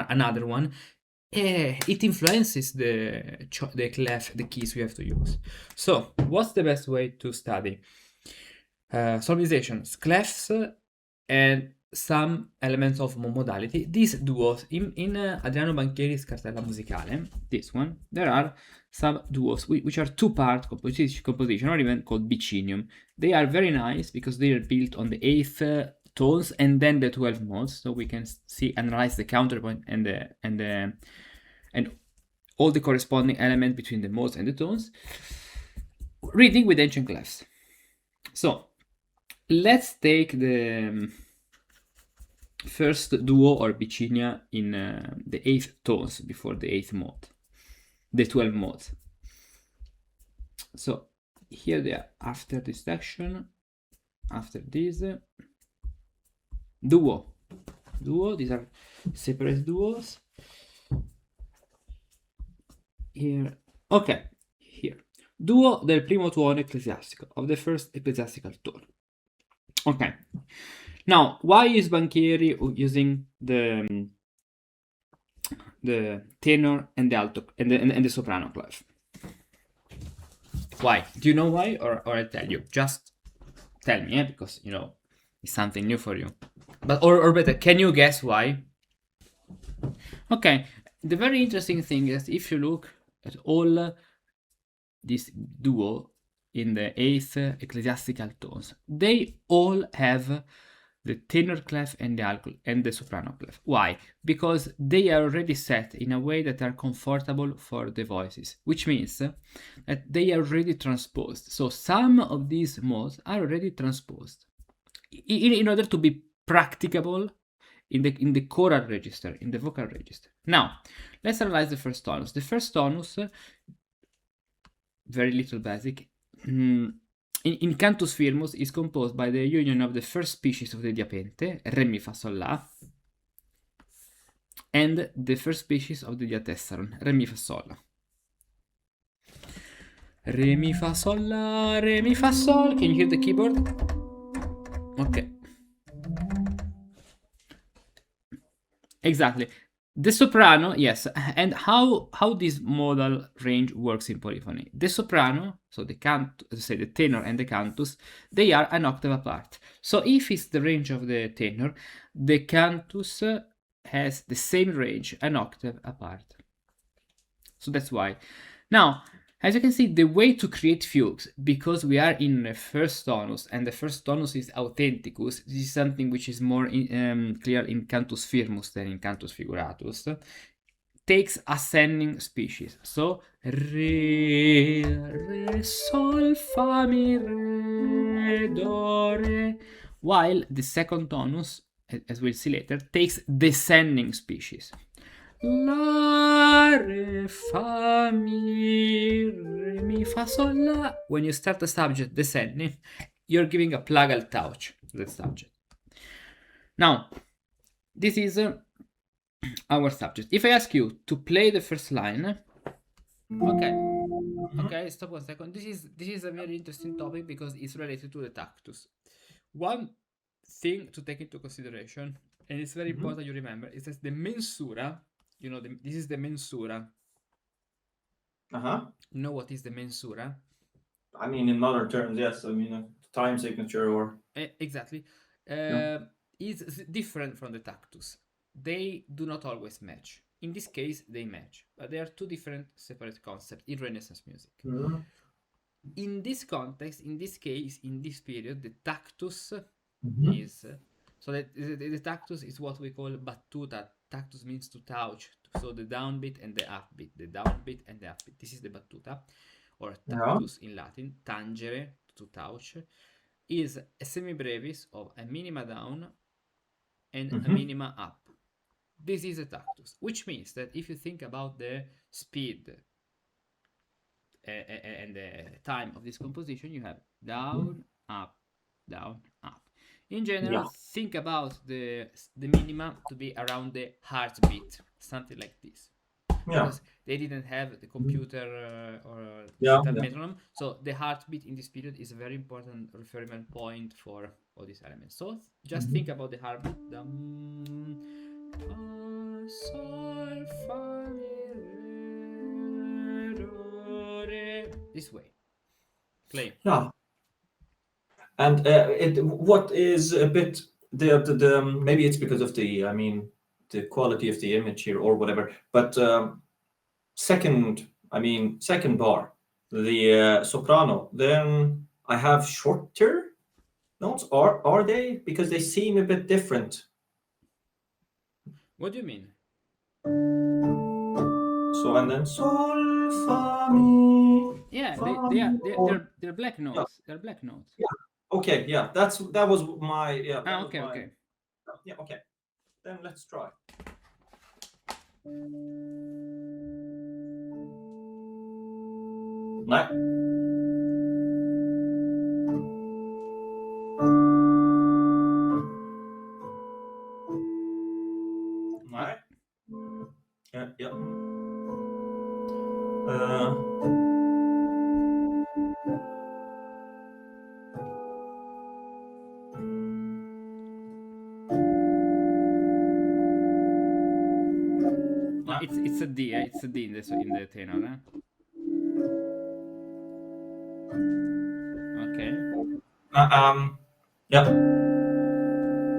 another one, it influences the clef, the keys we have to use. So what's the best way to study solmizations, clefs, and some elements of modality? These duos in Adriano Banchieri's Cartella Musicale, this one, there are some duos which are two-part composition, or even called bicinium. They are very nice because they are built on the 8th tones and then the 12 modes, so we can analyze the counterpoint and all the corresponding elements between the modes and the tones, reading with ancient clefs. So let's take the first duo or bicinia in the 8th tones before the 8th mode, the 12 modes. So here they are after this section, after this duo, these are separate duos. Here, okay, here. Duo del primo tuono ecclesiastico, of the first ecclesiastical tone. Okay. Now, why is Banchieri using the tenor and the alto and the soprano clef? Why? Do you know why, or I tell you? Just tell me, because you know it's something new for you. But or better, can you guess why? Okay. The very interesting thing is if you look at all this duo in the 8th ecclesiastical tones, they all have the tenor clef and the soprano clef. Why? Because they are already set in a way that are comfortable for the voices, which means that they are already transposed. So some of these modes are already transposed in order to be practicable in the choral register, in the vocal register. Now, let's analyze the first tonus. The first tonus, very little basic, in Cantus Firmus is composed by the union of the first species of the diapente, Re, Mi, Fa, Sol, La, and the first species of the diatessaron, Re, Mi, Fa, Sol, La. Re, Mi, Fa, Sol, La, Re, Mi, Fa, Sol. Can you hear the keyboard? Okay. Exactly. The soprano, yes, and how this modal range works in polyphony. The soprano, so the tenor and the cantus, they are an octave apart. So if it's the range of the tenor, the cantus has the same range, an octave apart. So that's why. Now, as you can see, the way to create fugues, because we are in the first tonus, and the first tonus is authenticus, this is something which is more clear in Cantus Firmus than in Cantus Figuratus, takes ascending species. So, Re, Re, Sol, Fa, Mi, Re, Do, Re, while the second tonus, as we'll see later, takes descending species. La, Re, Fa, Mi, Re, Mi, Fa, Sol, La. When you start the subject descending, you're giving a plagal touch to the subject. Now, this is our subject. If I ask you to play the first line, okay, stop 1 second. This is a very interesting topic because it's related to the tactus. One thing to take into consideration, and it's very important you remember, is that the mensura. You know, this is the mensura. You know what is the mensura? I mean, in modern terms, yes. I mean, time signature or... Exactly. Is different from the tactus. They do not always match. In this case, they match. But they are two different separate concepts in Renaissance music. In this context, in this case, in this period, the tactus is... So the tactus is what we call battuta. Tactus means to touch. So the downbeat and the upbeat. The downbeat and the upbeat. This is the battuta, or tactus in Latin. Tangere, to touch, is a semibrevis of a minima down and a minima up. This is a tactus, which means that if you think about the speed and the time of this composition, you have down, up, down, up. In general, think about the minima to be around the heartbeat, something like this. Because they didn't have the computer or metronome, so the heartbeat in this period is a very important reference point for all these elements. So just think about the heartbeat. this way. Play. Yeah. And what is a bit the maybe it's because of the the quality of the image here or whatever, but second bar, the soprano, then I have shorter notes. Are they? Because they seem a bit different. What do you mean? So and then sol fa mi. Yeah, Fa, they are mi, or, they're black yeah, notes. They're black notes. yeah. Okay, yeah. That was my That was Okay, my okay. yeah. Okay, then let's try. Nej. Nej. Ja, ja. No, it's a D. It's a D in the tenor. Okay. Yeah.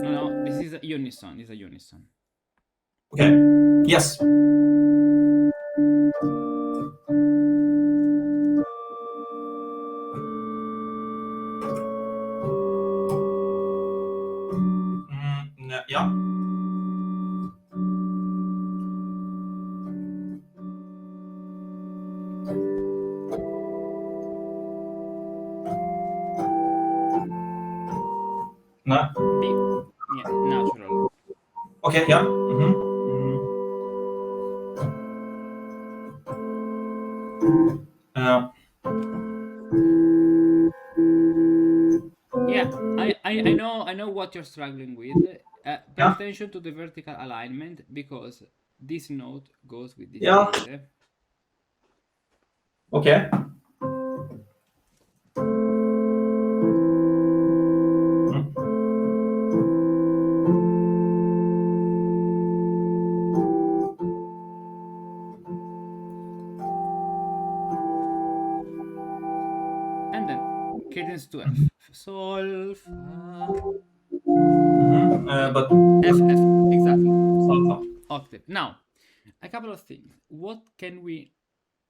No, this is a unison. It's a unison. Okay. Yes. Ja. Nej. B. Yeah, natural. Okay, ja. Yeah, I know what you're struggling with. Pay Ja. attention to the vertical alignment because this note goes with this Ja. D. Okay. And then cadence to F. Sol, fa. But F, exactly. Salsa. Octave. Now, a couple of things. What can we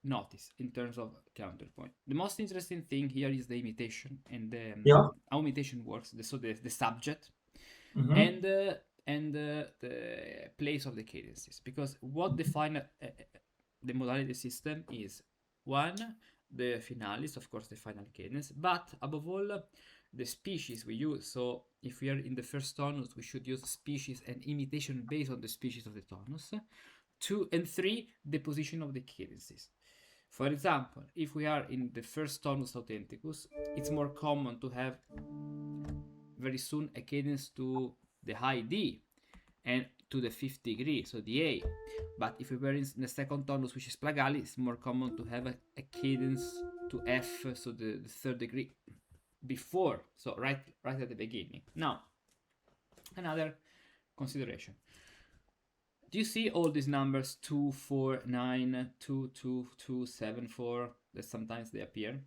notice in terms of counterpoint? The most interesting thing here is the imitation and Yeah. how imitation works. So the subject Mhm. and the place of the cadences. Because what define the modality system is one, the finalis, of course, the final cadence, but above all, the species we use. So if we are in the first tonus, we should use species and imitation based on the species of the tonus. 2 and 3, the position of the cadences. For example, if we are in the first tonus authenticus, it's more common to have very soon a cadence to the high D and to the fifth degree, so the A. But if we were in the second tonus, which is plagali, it's more common to have a cadence to F, so the third degree before, so right at the beginning. Now, another consideration. Do you see all these numbers 2, 4, 9, 2, 2, 2, 7, 4 that sometimes they appear?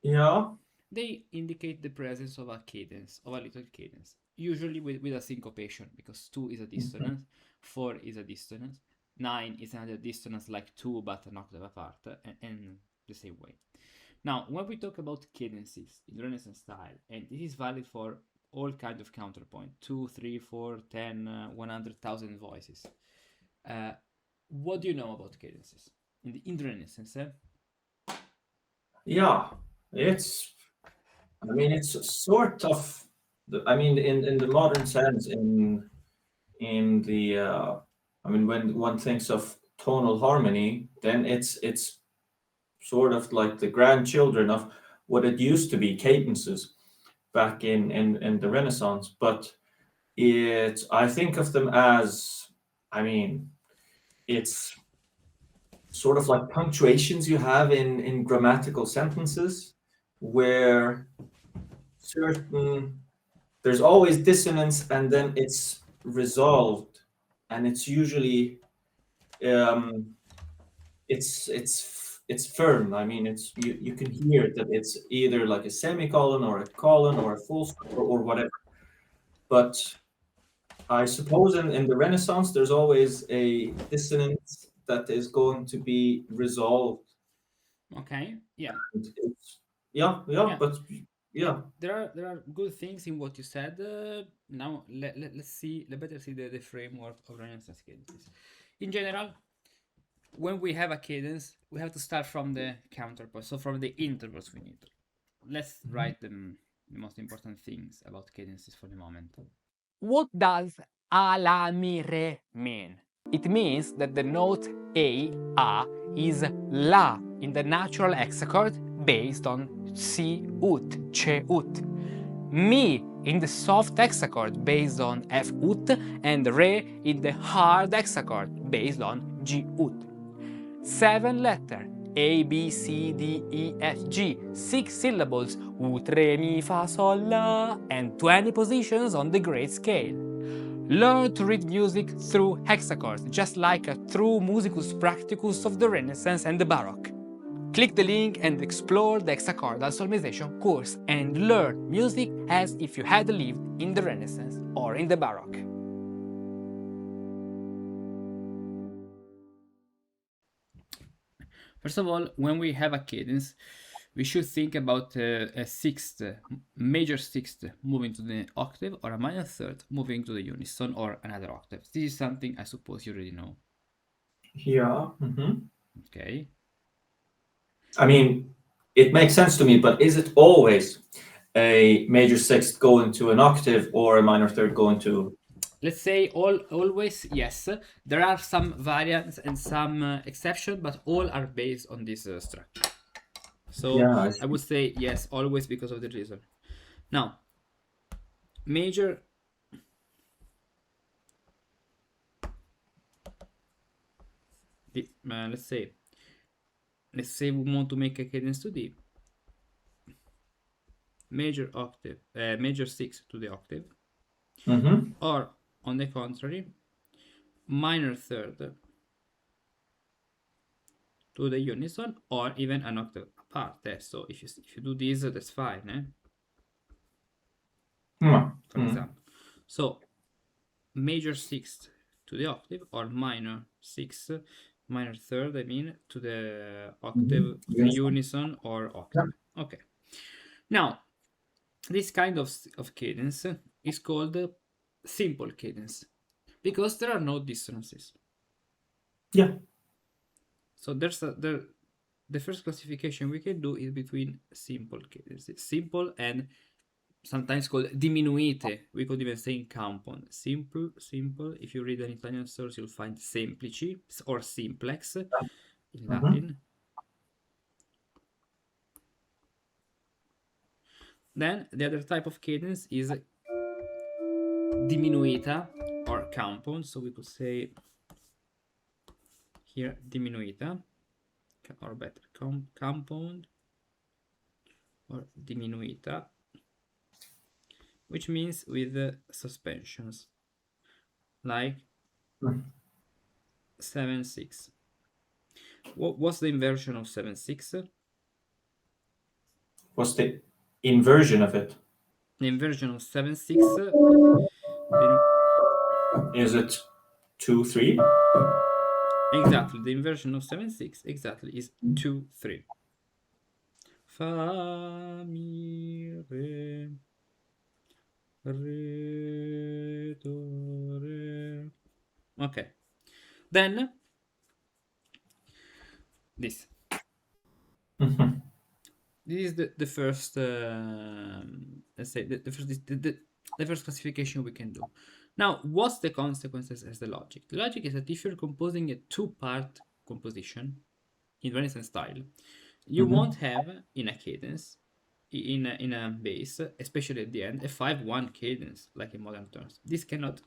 Yeah. They indicate the presence of a cadence, of a little cadence, usually with a syncopation, because 2 is a dissonance, 4 is a dissonance, 9 is another dissonance like 2 but an octave apart, and the same way. Now, when we talk about cadences in Renaissance style, and this is valid for all kinds of counterpoint, 2, 3, 4, 10, 100,000 voices, what do you know about cadences in the Renaissance? Yeah. It's sort of in the modern sense, in the when one thinks of tonal harmony, then it's sort of like the grandchildren of what it used to be cadences back in the Renaissance. But I think of them as, it's sort of like punctuations you have in grammatical sentences, where there's always dissonance and then it's resolved, and it's usually it's it's firm. I mean, it's you can hear that it's either like a semicolon or a colon or a full stop or whatever. But I suppose in the Renaissance, there's always a dissonance that is going to be resolved. Okay, yeah. And it's, yeah, but yeah, There are good things in what you said. Now let's see. Let better see the framework of Renaissance cadences. In general, when we have a cadence, we have to start from the counterpoint, so from the intervals we need. Let's write the most important things about cadences for the moment. What does a la mi re mean? It means that the note a is la in the natural hexachord based on si ut, che ut. Mi in the soft hexachord based on f ut, and re in the hard hexachord based on g ut. 7 letters A, B, C, D, E, F, G, 6 syllables ut, re, mi, fa, sol, la, and 20 positions on the grade scale. Learn to read music through hexachords, just like a true musicus practicus of the Renaissance and the Baroque. Click the link and explore the hexachordal solmization course and learn music as if you had lived in the Renaissance or in the Baroque. First of all, when we have a cadence, we should think about a sixth, major sixth moving to the octave, or a minor third moving to the unison or another octave. This is something I suppose you already know. yeah. Okay. I mean, it makes sense to me, but is it always a major sixth going to an octave or a minor third going to? Let's say always yes. There are some variants and some exceptions, but all are based on this structure. So Yeah, I would say yes, always, because of the reason. Now, major. Let's say we want to make a cadence to D. Major octave, major 6 to the octave, or on the contrary, minor third to the unison, or even an octave apart. So if you do this, that's fine. For example, so major 6th to the octave, or minor 6th, minor third, I mean, to the octave, to the unison or octave. Okay. Now, this kind of cadence is called simple cadence because there are no dissonances. Yeah. So the first classification we can do is between simple cadences, simple and sometimes called diminuite. We could even say in compound. Simple. If you read an Italian source, you'll find semplici or simplex in Latin. Then the other type of cadence is diminuita or compound. So we could say here diminuita, or better compound or diminuita, which means with suspensions, like 7/6. What's the inversion of 7/6? What's the inversion of it? The inversion of 7/6 is it 2/3? Exactly. The inversion of 7/6 exactly is 2/3. Fa mi re re do re. Okay. Then this. This is the first. Let's say the first classification we can do. Now, what's the consequences as the logic? The logic is that if you're composing a two-part composition in Renaissance style, you won't have in a cadence, in a bass, especially at the end, a 5/1 cadence like in modern terms. This cannot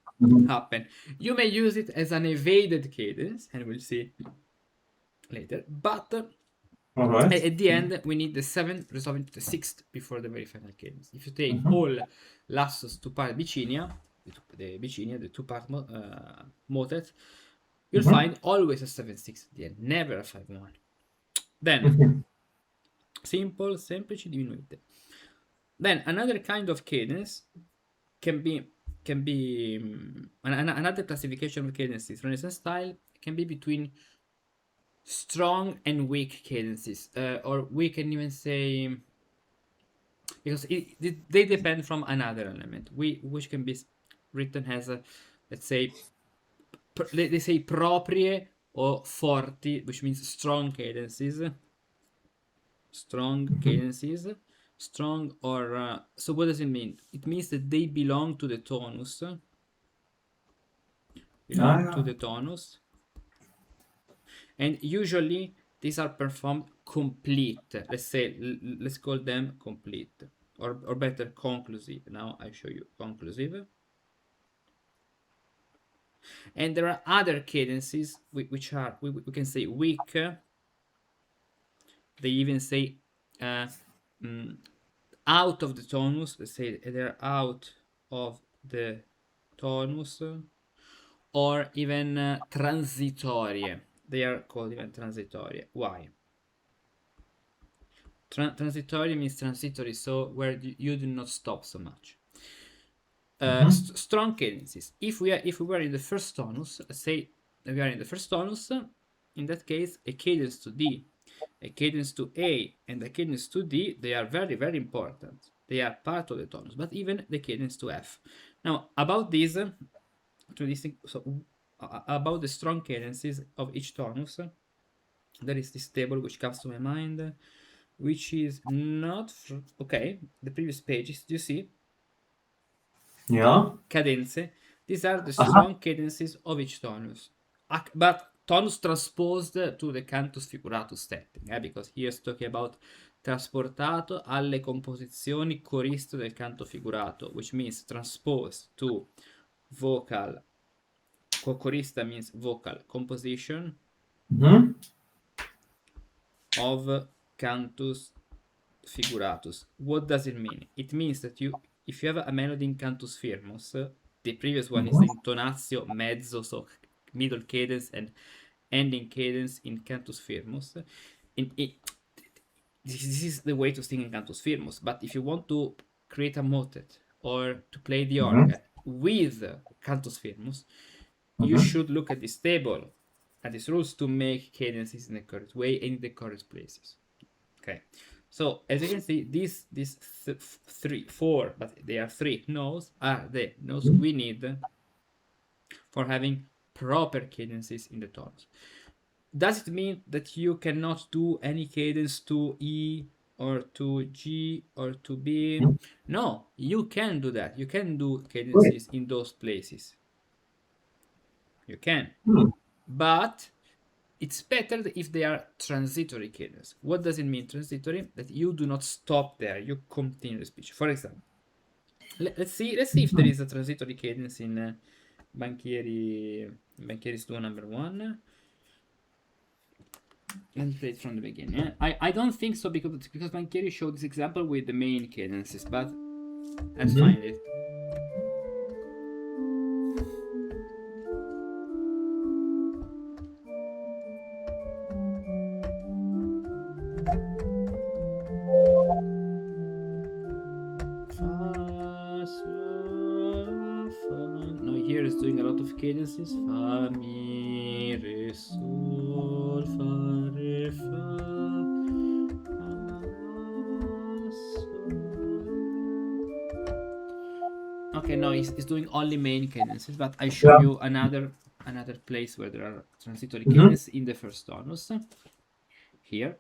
happen. You may use it as an evaded cadence, and we'll see later. But at the end, we need the 7 resolving to the 6th before the very final cadence. If you take all lassos to part bicinia, the two-part motet, you'll find always a 7/6 at the end, never a 5/1. Then simple, semplici, diminuite. Then another kind of cadence can be another classification of cadences Renaissance style can be between strong and weak cadences, or we can even say, because they depend from another element, which can be written as a, let's say, they say proprie or forti, which means strong cadences. Strong or so what does it mean? It means that they belong to the tonus. To the tonus, and usually these are performed complete. Let's say, let's call them complete, or better, conclusive. Now I show you conclusive. And there are other cadences which are, we can say, weak. They even say out of the tonus. Let's say they're out of the tonus, or even transitorie. They are called even transitorie. Why? Transitory means transitory, so where you do not stop so much. Strong cadences. If we were in the first tonus, let's say we are in the first tonus, in that case, a cadence to D, a cadence to A, and a cadence to D, they are very, very important. They are part of the tonus, but even the cadence to F. Now, about these, about the strong cadences of each tonus, there is this table which comes to my mind, which is not okay. The previous pages, do you see? Yeah. Cadenze. These are the strong cadences of each tonus, but tonus transposed to the Cantus Figuratus setting, because here is talking about trasportato alle composizioni coriste del canto figurato, which means transposed to vocal. Corista means vocal composition of Cantus Figuratus. What does it mean? It means that if you have a melody in Cantus Firmus, the previous one is the intonatio mezzo, so middle cadence and ending cadence in Cantus Firmus. This is the way to sing in Cantus Firmus. But if you want to create a motet or to play the organ with Cantus Firmus, you should look at this table, at these rules, to make cadences in the correct way and in the correct places. Okay. So as you can see, these 4, but they are 3 notes, are the notes we need for having proper cadences in the tones. Does it mean that you cannot do any cadence to E or to G or to B? No, you can do that. You can do cadences in those places. You can. But it's better if they are transitory cadence. What does it mean, transitory? That you do not stop there, you continue the speech. For example, let's see if there is a transitory cadence in Banchieri's duo number 1. Let's play it from the beginning. I don't think so, because Banchieri showed this example with the main cadences, but let's find it. No, here is doing a lot of cadences. Fa, mi, re, sol, fa, re, fa, sol. Okay, no, he's doing only main cadences, but I show you another place where there are transitory cadences in the first tonus. Here.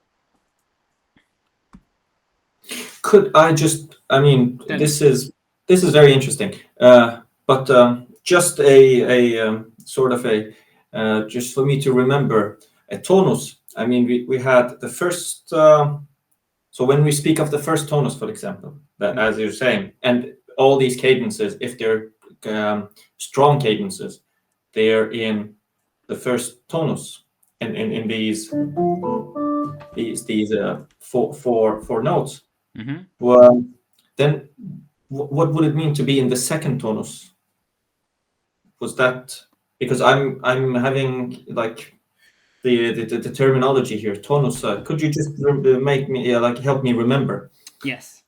Could I just? I mean, this is very interesting. But just a sort of a just for me to remember a tonus. I mean, we had the first. So when we speak of the first tonus, for example, that as you're saying, and all these cadences, if they're strong cadences, they're in the first tonus, and in these four notes. Well, then what would it mean to be in the second tonus? Was that because I'm having like the terminology here, tonus. Could you just make me like help me remember? Yes.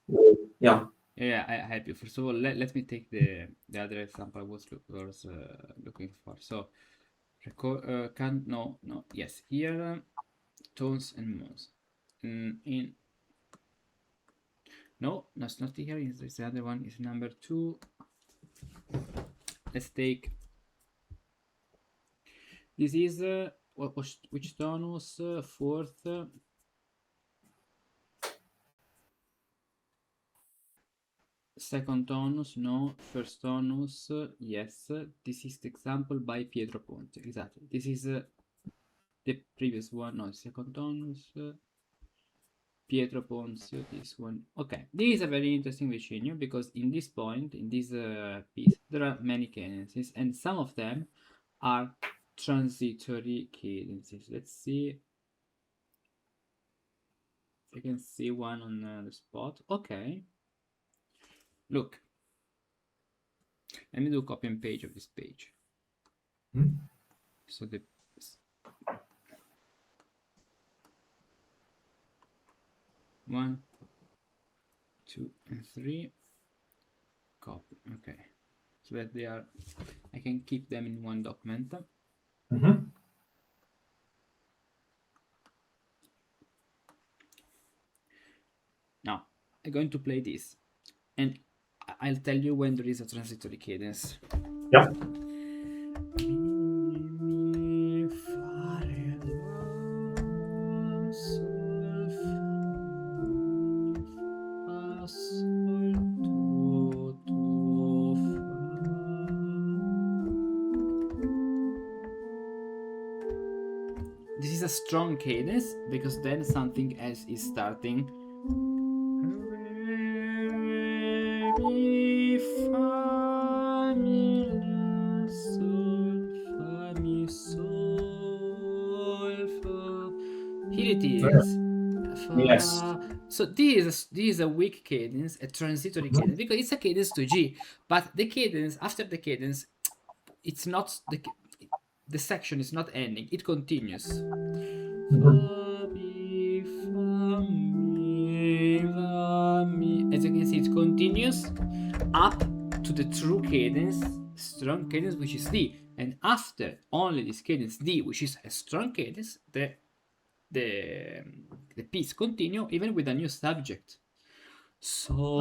Yeah. Yeah, I help you. First of all, let me take the other example I was looking for. So, yes, here tones and modes. No, that's not here. It's the other one. Is number 2. Let's take. This is which tonus? Fourth. Second tonus, no. First tonus, yes. This is the example by Pietro Ponte. Exactly. This is the previous one. No, second tonus. Pietro Ponte, this one. Okay, this is a very interesting vicino because in this point, in this piece, there are many cadences, and some of them are transitory cadences. Let's see if I can see one on the spot. Okay. Look, let me do a copy and paste of this page. So the 1, 2, and 3. Copy. Okay, so that they are, I can keep them in one document. Now I'm going to play this, and I'll tell you when there is a transitory cadence. Yeah. This is a strong cadence because then something else is starting. Re, fa, mi, la, sol, fa, mi, sol, fa. Here it is. Fa. Yes. So this is a weak cadence, a transitory cadence, because it's a cadence to G, but the cadence after the cadence, it's not the section is not ending; it continues. Fa, mi, fa, mi, fa, mi. As you can see, it continues up to the true cadence, strong cadence, which is D. And after only this cadence D, which is a strong cadence, the piece continue even with a new subject. Sol,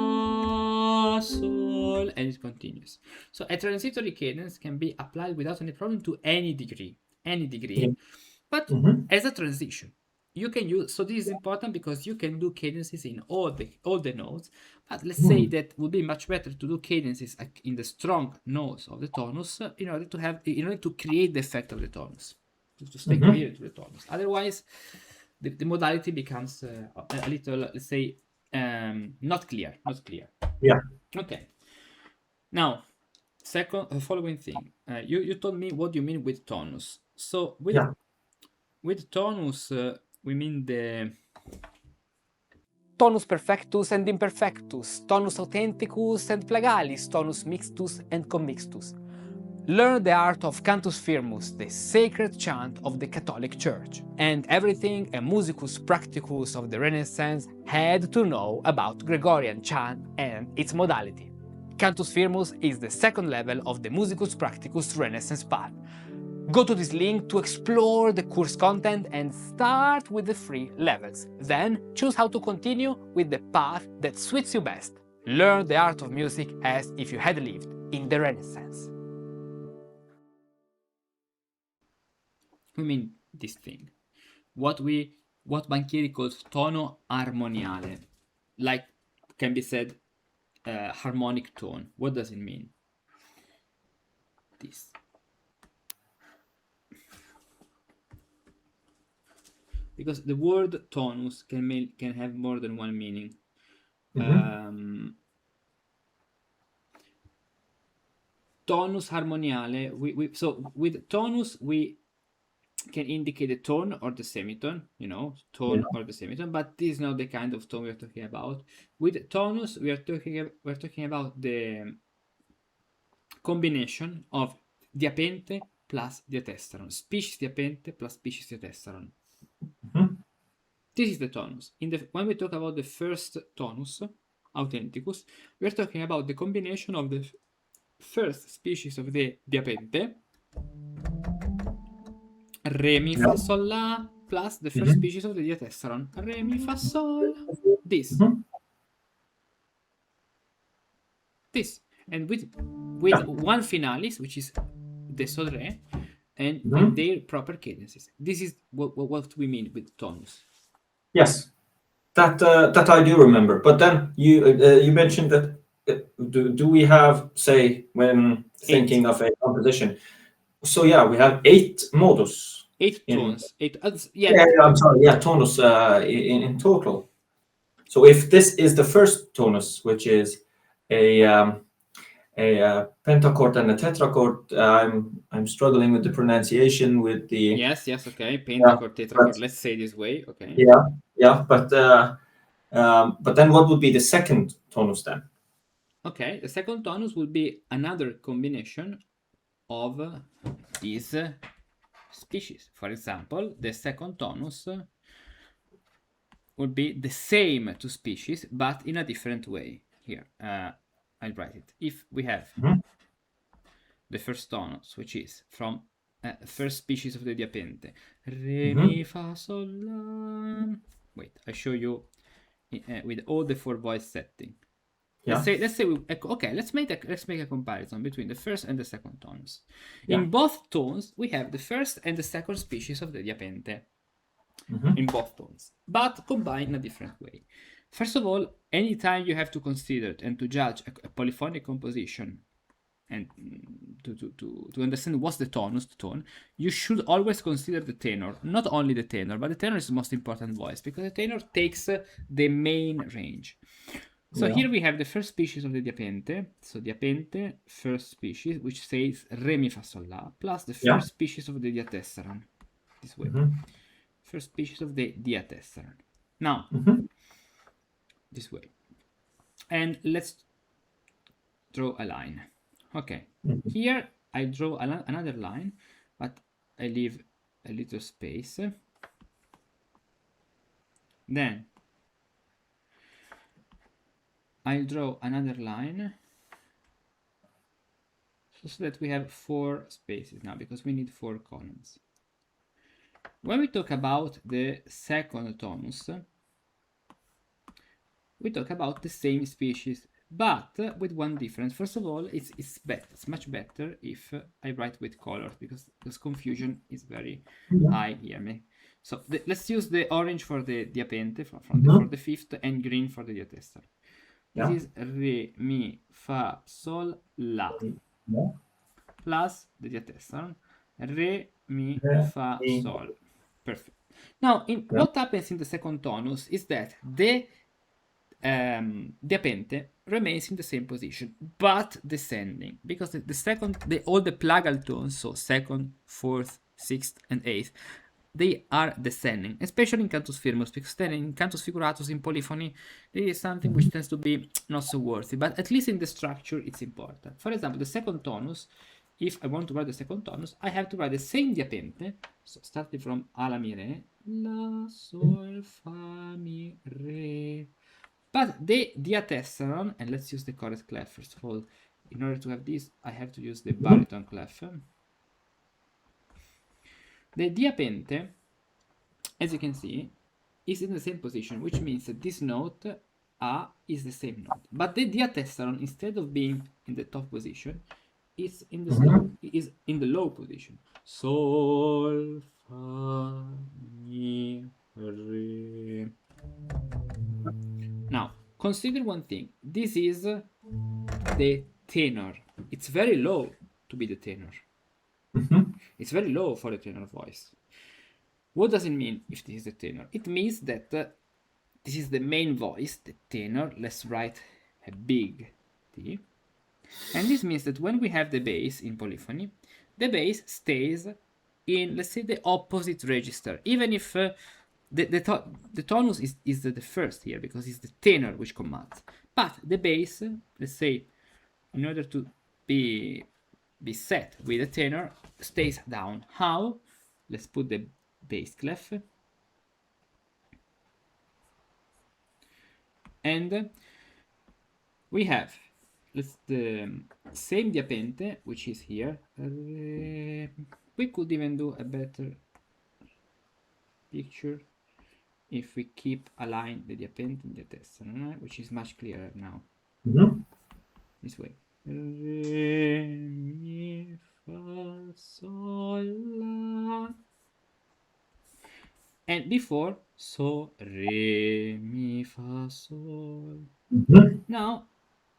la, sol, and it continues. So a transitory cadence can be applied without any problem to any degree, but as a transition. You can use, so this is important because you can do cadences in all the notes, but let's say that would be much better to do cadences in the strong notes of the tonus in order to create the effect of the tonus, to stay coherent to the tonus. Otherwise, the modality becomes a little, let's say, not clear. Yeah. Okay. Now, following thing, you told me what you mean with tonus. So with tonus, we mean the tonus perfectus and imperfectus, tonus authenticus and plagalis, tonus mixtus and commixtus. Learn the art of Cantus Firmus, the sacred chant of the Catholic Church, and everything a musicus practicus of the Renaissance had to know about Gregorian chant and its modality. Cantus Firmus is the second level of the musicus practicus Renaissance path. Go to this link to explore the course content and start with the free levels. Then choose how to continue with the path that suits you best. Learn the art of music as if you had lived in the Renaissance. We mean this thing. What Banchieri calls tono armoniale, like can be said harmonic tone. What does it mean? This. Because the word tonus can have more than one meaning. Tonus harmoniale. So with tonus we can indicate the tone or the semitone, tone or the semitone, but this is not the kind of tone we are talking about. With tonus, we're talking about the combination of diapente plus diatessaron. Species diapente plus species diatessaron. Mhm. This is the tonus. When we talk about the first tonus, authenticus, we're talking about the combination of the first species of the diapente, re, mi, fa, sol, la, plus the first species of the diatessaron, re, mi, fa, sol, this. Mhm. This. And with one finalis, which is the sol, re, and with their proper cadences. This is what we mean with tonus. Yes, that I do remember. But then you mentioned that do we have, say, when thinking of a composition? So yeah, we have 8 modus. 8 tones. 8. Yeah. Yeah, I'm sorry. Yeah, tonus in total. So if this is the first tonus, which is a pentachord and a tetrachord, I'm struggling with the pronunciation with the. Yes. Okay. Pentachord, tetrachord. Let's say this way. Okay. Yeah. But then what would be the second tonus then? Okay. The second tonus would be another combination of these species. For example, the second tonus would be the same two species, but in a different way. Here, I'll write it. If we have the first tonus, which is from first species of the diapente, re, mi, fa, sol, la. Wait, I show you with all the 4 voice setting. Yeah. Let's say okay. Let's make a comparison between the first and the second tones. Yeah. In both tones, we have the first and the second species of the diapente. In both tones, but combined in a different way. First of all, anytime you have to consider and to judge a polyphonic composition and to understand what's the tonus, the tone, you should always consider the tenor. Not only the tenor, but the tenor is the most important voice because the tenor takes the main range. So here we have the first species of the diapente. So diapente, first species, which says re, mi, fa, sol, la, plus the first species of the diatessaron. This way. First species of the diatessaron. Now, this way. And let's draw a line. Okay. Here I draw another line, but I leave a little space. Then I'll draw another line so that we have 4 spaces now because we need 4 columns. When we talk about the second tonus, we talk about the same species, but with one difference. First of all, it's much better if I write with colors because this confusion is very high here. So let's use the orange for the diapente for the fifth and green for the diatessaron. This is re, mi, fa, sol, la, plus the diatessaron, re, mi, fa, sol. Perfect. Now, what happens in the second tonus is that the diapente remains in the same position, but descending, because all the plagal tones, so second, fourth, sixth, and eighth, they are descending, especially in Cantus Firmus, because then in Cantus Figuratus, in polyphony, there is something which tends to be not so worthy, but at least in the structure, it's important. For example, the second tonus, if I want to write the second tonus, I have to write the same diapente, so starting from a, la, mi, re, la, sol, fa, mi, re. But the diatessaron, and let's use the correct clef first of all. In order to have this, I have to use the baritone clef. The diapente, as you can see, is in the same position, which means that this note, A, is the same note. But the diatessaron, instead of being in the top position, is in the low position. Sol, fa, mi, re. Now, consider one thing. This is the tenor. It's very low to be the tenor. It's very low for the tenor voice. What does it mean if this is the tenor? It means that this is the main voice, the tenor. Let's write a big T. And this means that when we have the bass in polyphony, the bass stays in, let's say, the opposite register. Even if the tonus is the first here, because it's the tenor which commands. But the bass, let's say, in order to be set with the tenor, stays down. How? Let's put the bass clef. And we have the same diapente, which is here. We could even do a better picture if we keep aligned the diapente in the tessera, which is much clearer now. This way. Re, mi, fa, sol, la. And before, so, re, mi, fa, sol. Now,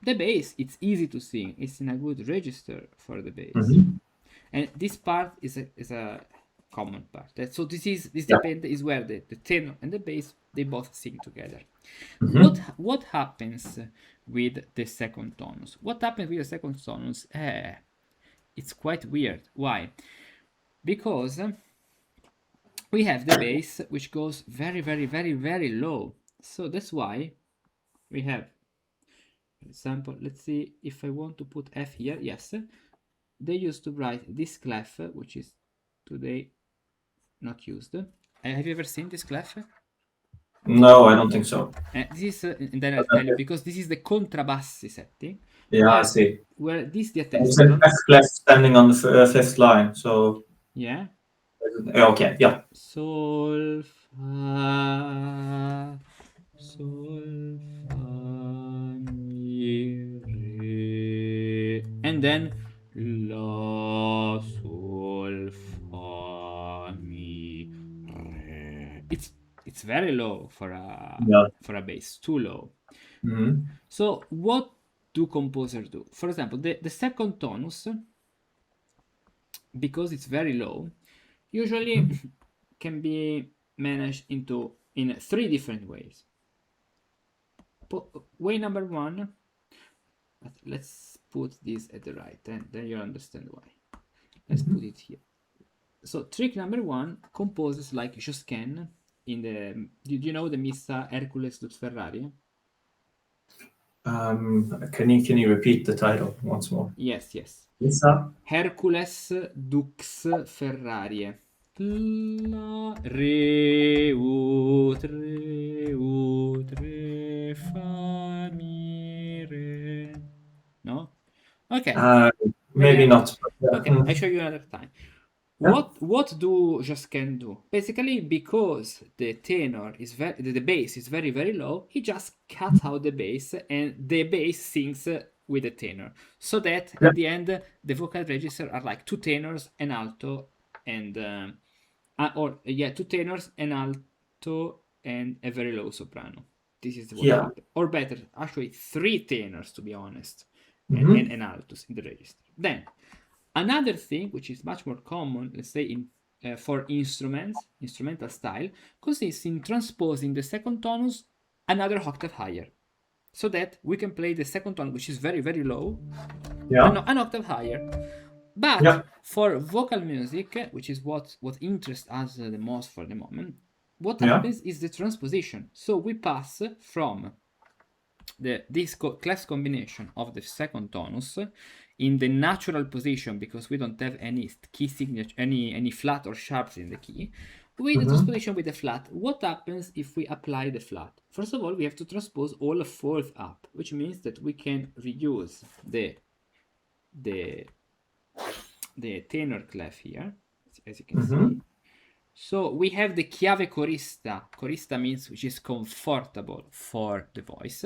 the bass, it's easy to sing. It's in a good register for the bass. And this part is a common part. So this diapente is where the tenor and the bass, they both sing together. What happens with the second tonus? What happens with the second tonus? It's quite weird. Why? Because we have the bass which goes very, very, very, very low. So that's why we have, for example, let's see if I want to put F here. Yes, they used to write this clef, which is today not used. Have you ever seen this clef? No, I don't think so. This is, and then I'll tell you, because this is the contrabassi setting. Yeah, I see. Where this It's diatessaron. F clef standing on the fifth line. So Yeah. Okay. Yeah. Sol, fa, sol, fa, mi, re, and then la, sol, fa, mi, re. It's very low for a bass, too low. So what do composers do? For example, the second tonus, because it's very low, usually can be managed in 3 different ways. Way number 1, let's put this at the right, and then you'll understand why. Let's put it here. So trick number 1, composers like Josquin in the, did you know the Missa Hercules Dux Ferrari? Can you repeat the title once more? Yes. Missa Hercules Dux Ferrari. La, re, ut, re, fa, mi, re. No? Okay. Maybe not. Okay, I'll show you another time. What do Josquin do? Basically, because the tenor is the bass is very, very low, he just cuts out the bass, and the bass sings with the tenor, so that at the end the vocal register are like 2 tenors, an alto, and 2 tenors, an alto, and a very low soprano. This is what happens. Or better, actually 3 tenors, to be honest, and an altos in the register. Then another thing, which is much more common, let's say for instrumental style, consists in transposing the second tonus another octave higher, so that we can play the second tone, which is very, very low, an octave higher. But for vocal music, which is what interests us the most for the moment, what happens is the transposition. So we pass from this clef combination of the second tonus in the natural position, because we don't have any key signature, any flat or sharps in the key, with the transposition with the flat. What happens if we apply the flat? First of all, we have to transpose all 4th up, which means that we can reuse the tenor clef here, as you can see. So we have the chiave chorista. Chorista means which is comfortable for the voice.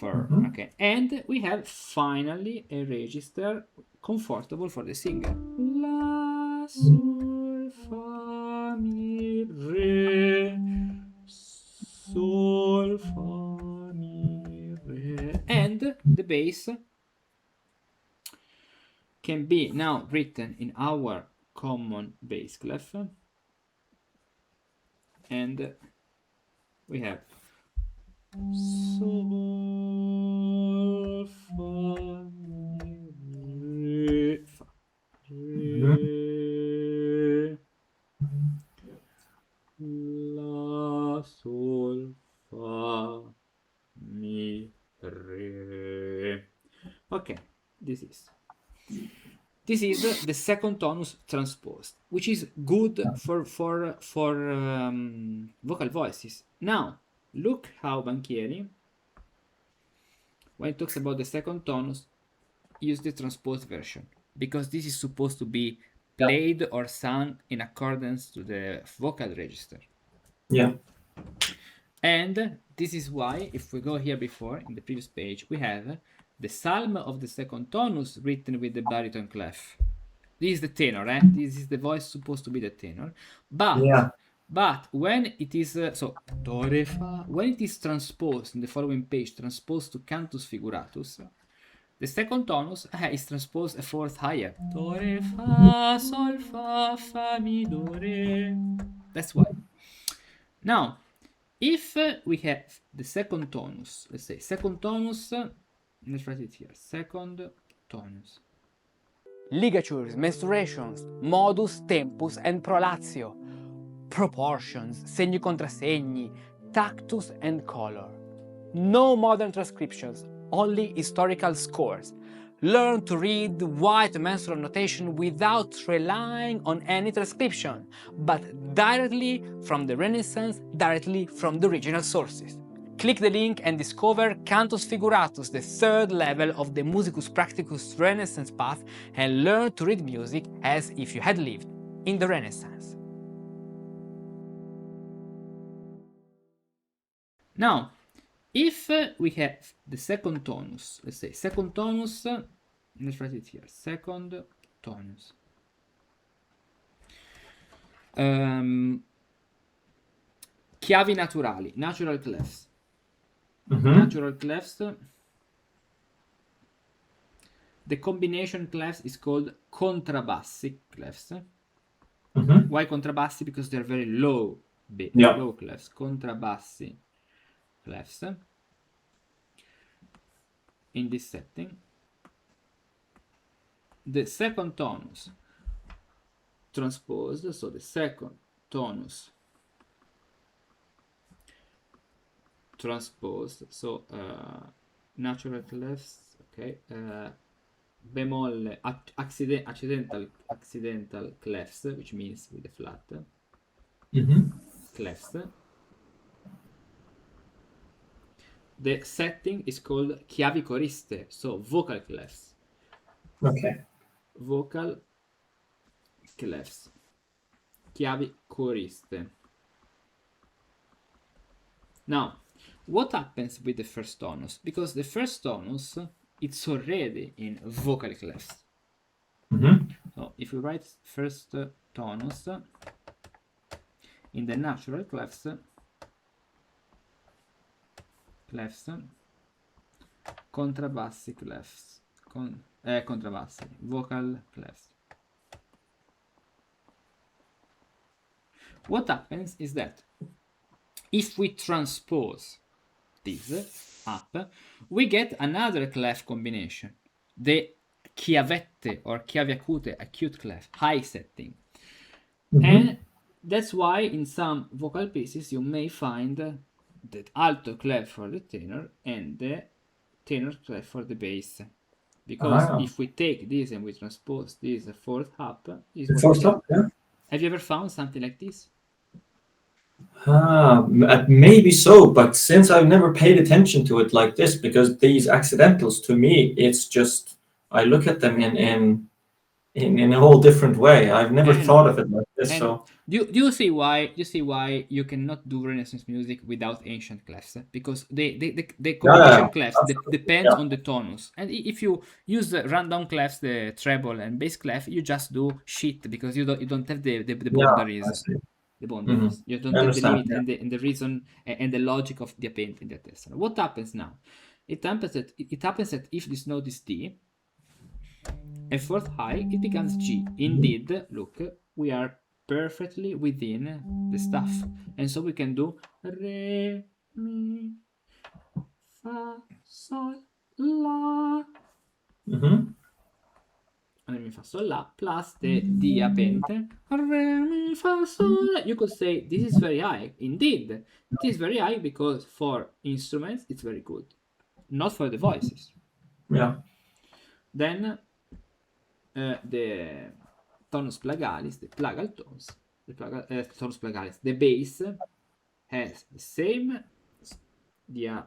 Okay, and we have finally a register comfortable for the singer. La, sol, fa, mi, re, sol, fa, mi, re, and the bass can be now written in our common bass clef, and we have sol, fa, mi, re, fa, re, la, sol, fa, mi, re. Okay, this is. This is the second tonus transposed, which is good for vocal voices. Now, look how Banchieri, when he talks about the second tonus, use the transposed version, because this is supposed to be played or sung in accordance to the vocal register. Yeah. And this is why, if we go here before, in the previous page, we have the psalm of the second tonus written with the baritone clef. This is the tenor, This is the voice supposed to be the tenor. But when it is, so, do, re, fa, when it is transposed in the following page, transposed to Cantus Figuratus, the second tonus is transposed a fourth higher. Do, re, fa, sol, fa, mi, do, re. That's why. Now, if we have the second tonus, let's say second tonus, let's write it here, second tonus. Ligatures, mensurations, modus, tempus, and prolatio. Proportions, segni contrassegni, tactus, and color. No modern transcriptions, only historical scores. Learn to read white mensural notation without relying on any transcription, but directly from the Renaissance, directly from the original sources. Click the link and discover Cantus Figuratus, the third level of the Musicus Practicus Renaissance path, and learn to read music as if you had lived in the Renaissance. Now, if we have the second tonus, let's say second tonus, let's write it here, second tonus. Chiavi naturali, natural clefs. Natural clefs. The combination clefs is called contrabassi clefs. Why contrabassi? Because they're very low, low clefs. Contrabassi clefs. In this setting, the second tonus transposed, so the second tonus transposed, so natural clefs, okay, bemolle, accidental clefs, which means with the flat clefs. The setting is called chiavi coriste, so vocal clefs. Okay. Vocal clefs. Chiavi coriste. Now, what happens with the first tonus? Because the first tonus, it's already in vocal clefs. So if we write first tonus in the natural clefs, contrabassi clefs, contrabassi, vocal clefs. What happens is that if we transpose this up, we get another clef combination, the chiavette or chiavi acute, acute clef, high setting. And that's why in some vocal pieces you may find the alto clef for the tenor and the tenor clef for the bass. Because if we take this and we transpose this fourth up, is what fourth up, yeah. Have you ever found something like this? Maybe so, but since I've never paid attention to it like this, because these accidentals to me, it's just I look at them in a whole different way. I've never thought of it like this. And so do you see why you cannot do Renaissance music without ancient clefs? Because the combination clefs depends on the tonus. And if you use the random clefs, the treble and bass clef, you just do shit because you don't have the boundaries. The boundaries. You don't have the limit and the reason and the logic of the painting that is. What happens now? It happens that if this note is D, a fourth high, it becomes G. Indeed, look, we are perfectly within the stuff. And so we can do Re, Mi, Fa, Sol, La. Re, Mi, Fa, Sol, La, plus the D apente. Re, Mi, Fa, Sol, La. You could say this is very high. Indeed, it is very high because for instruments it's very good. Not for the voices. Yeah. Then the tonus plagalis, the plagal tones, tonus plagalis, the bass has the same diapente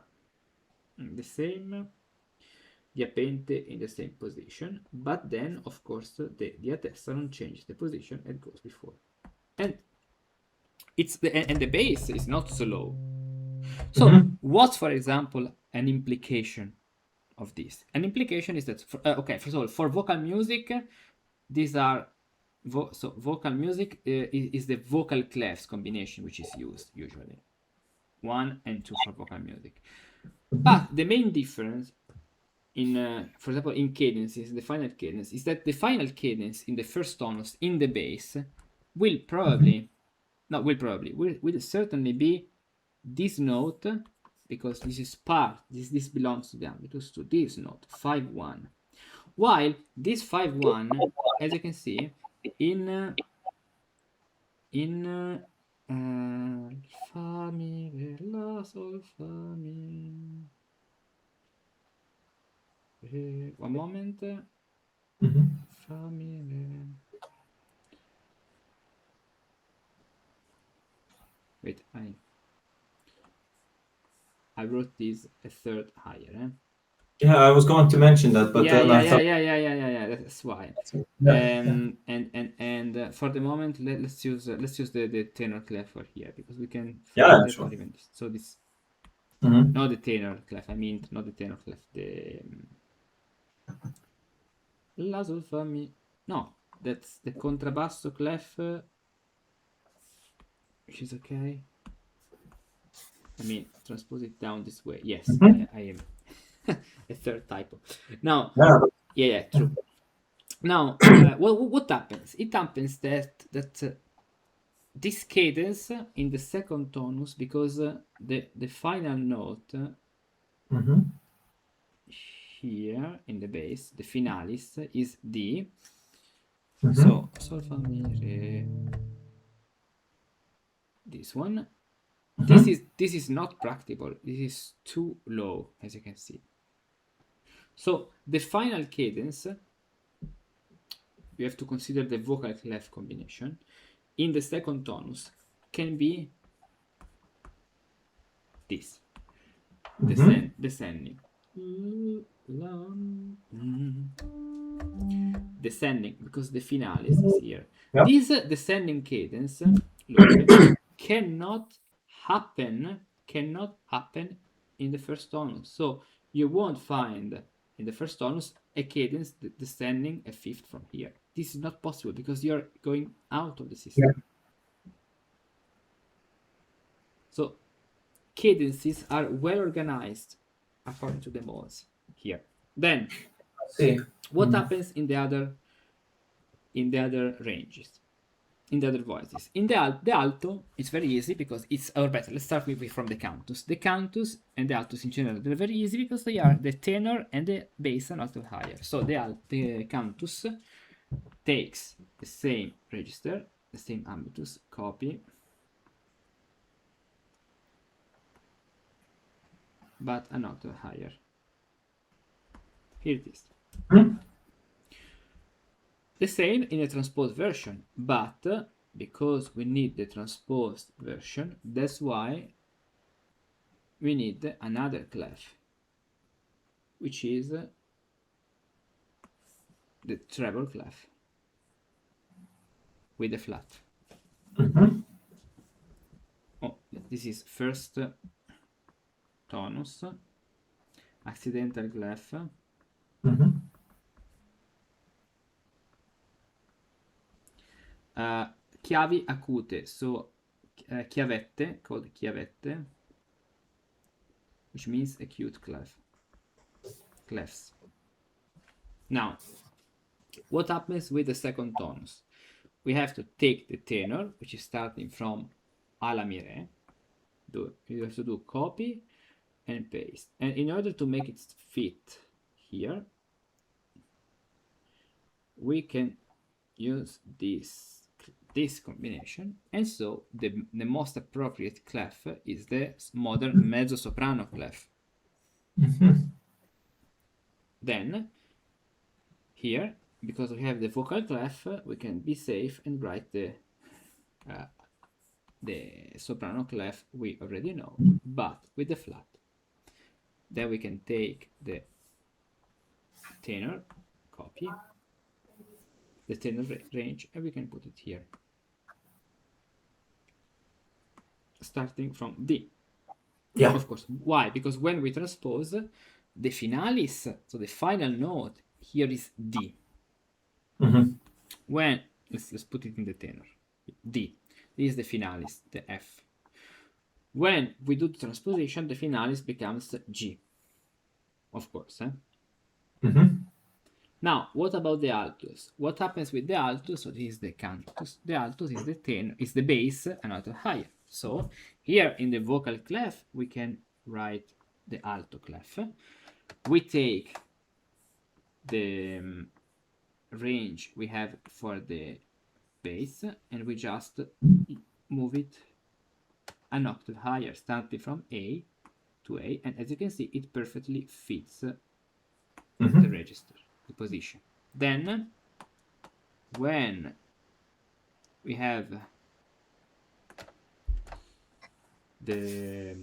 in the same position, but then of course the diatessaron changes the position and goes before, and the bass is not so low. So what's, for example, an implication of this? An implication is that okay, first of all, for vocal music, these are vocal music is the vocal clefs combination which is used usually, 1 and 2 for vocal music. But the main difference in for example in cadences, the final cadence, is that the final cadence in the first tonus in the bass will certainly be this note, because this is part, this belongs to the ambitus, to this note 5-1, while this 5-1, as you can see in fa mi re la sol fa mi re, one moment, fa mi re, wait, I wrote this a third higher, Yeah, I was going to mention that, but yeah, I thought, that's why. yeah. And for the moment, let's use the tenor clef for here, because we can Yeah, find that, sure. or even this. So this, Mhm. not the tenor clef, I mean not the tenor clef, the la sol fa mi, no, that's the contrabbasso clef, which is okay. I mean, transpose it down this way. Yes, I am a third typo. Now, yeah, true. Now, what happens? It happens that this cadence in the second tonus, because the final note here in the bass, the finalis, is D. So sol fa mi re, this one. This is not practicable. This is too low, as you can see. So the final cadence, you have to consider the vocal clef combination in the second tonus can be this, descending, because the finalis is here. Yeah. This descending cadence, look, cannot happen in the first tonus. So you won't find in the first tonus a cadence descending a fifth from here. This is not possible because you're going out of the system. Yeah. So cadences are well organized according to the modes here. Then what happens in the other ranges, in the other voices? In the alto, it's very easy because it's, or better, let's start with from the cantus. The cantus and the altus in general, they're very easy because they are the tenor and the bass an octave higher. So the cantus takes the same register, the same ambitus, copy, but an octave higher. Here it is. The same in a transposed version, but because we need the transposed version, that's why we need another clef, which is the treble clef with the flat. Oh, this is first tonus, accidental clef. Chiavi acute, so chiavette, called chiavette, which means acute clefs. Now, what happens with the second tonus? We have to take the tenor, which is starting from a la mi re. You have to do copy and paste, and in order to make it fit here, we can use this combination, and so the most appropriate clef is the modern mezzo soprano clef. Then here because we have the vocal clef, we can be safe and write the soprano clef we already know, but with the flat. Then we can take the tenor, copy the tenor range, and we can put it here, starting from D. Yeah. Of course. Why? Because when we transpose, the finalis, so the final note here is D. When let's put it in the tenor, D. This is the finalis, the F. When we do the transposition, the finalis becomes G. Of course. Now, what about the altus? What happens with the altus? So this is the cantus. The altus is the tenor, is the bass, an octave higher. So here in the vocal clef, we can write the alto clef. We take the range we have for the bass, and we just move it an octave higher, starting from A to A, and as you can see, it perfectly fits the register, the position. Then, when we have the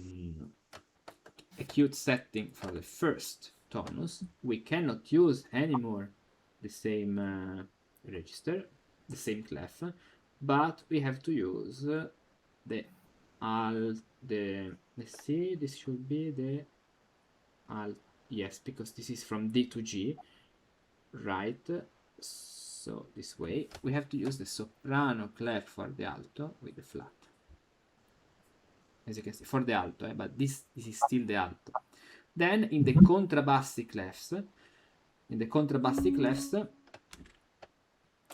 acute setting for the first tonus, we cannot use anymore the same register, the same clef, but we have to use the let's see, this should be the alt, yes, because this is from D to G, right? So this way we have to use the soprano clef for the alto with the flat, as you can see, for the alto, but this is still the alto. Then in the contrabassi clefs,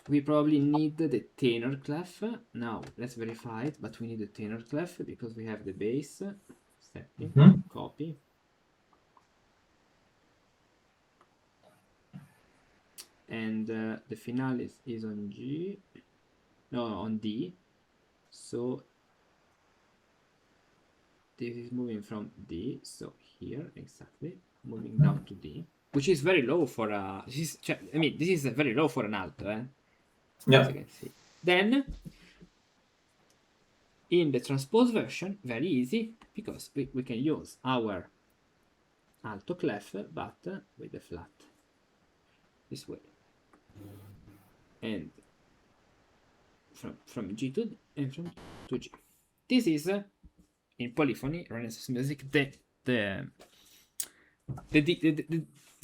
we probably need the tenor clef. Now let's verify it, but we need the tenor clef because we have the bass setting, copy. And the finalis is on G, no, on D. So this is moving from D, so here exactly, moving down to D, which is very low for a. This is very low for an alto, Yeah. as you can see. Then in the transposed version, very easy, because we can use our alto clef, but with the flat this way, and from G to D and from to G. This is in polyphony, Renaissance music, the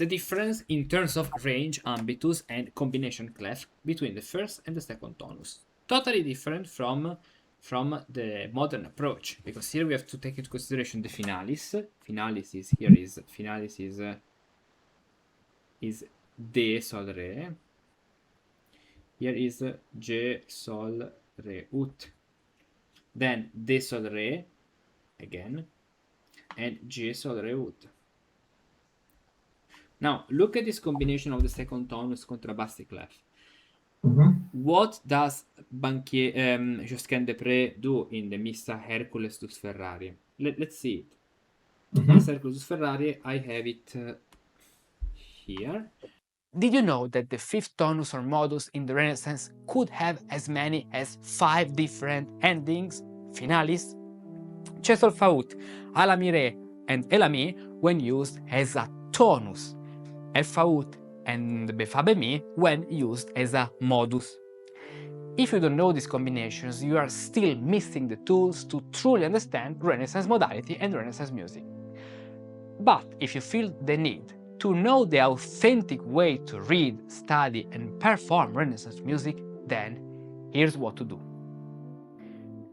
difference in terms of range, ambitus, and combination clef between the first and the second tonus. Totally different from the modern approach, because here we have to take into consideration the finalis. Finalis is D sol re. Here is G sol re ut. Then D sol re again, and G sol re ut. Now look at this combination of the second tonus contrabassi clef. What does Josquin Desprez do in the Missa Hercules dus Ferrari? Let's see it. Missa Hercules dus Ferrari, I have it here. Did you know that the fifth tonus or modus in the Renaissance could have as many as 5 different endings, finalis? C'è sol fa ut, a la mi re, and e la mi when used as a tonus, e fa ut and be fa be mi when used as a modus. If you don't know these combinations, you are still missing the tools to truly understand Renaissance modality and Renaissance music. But if you feel the need to know the authentic way to read, study, and perform Renaissance music, then here's what to do.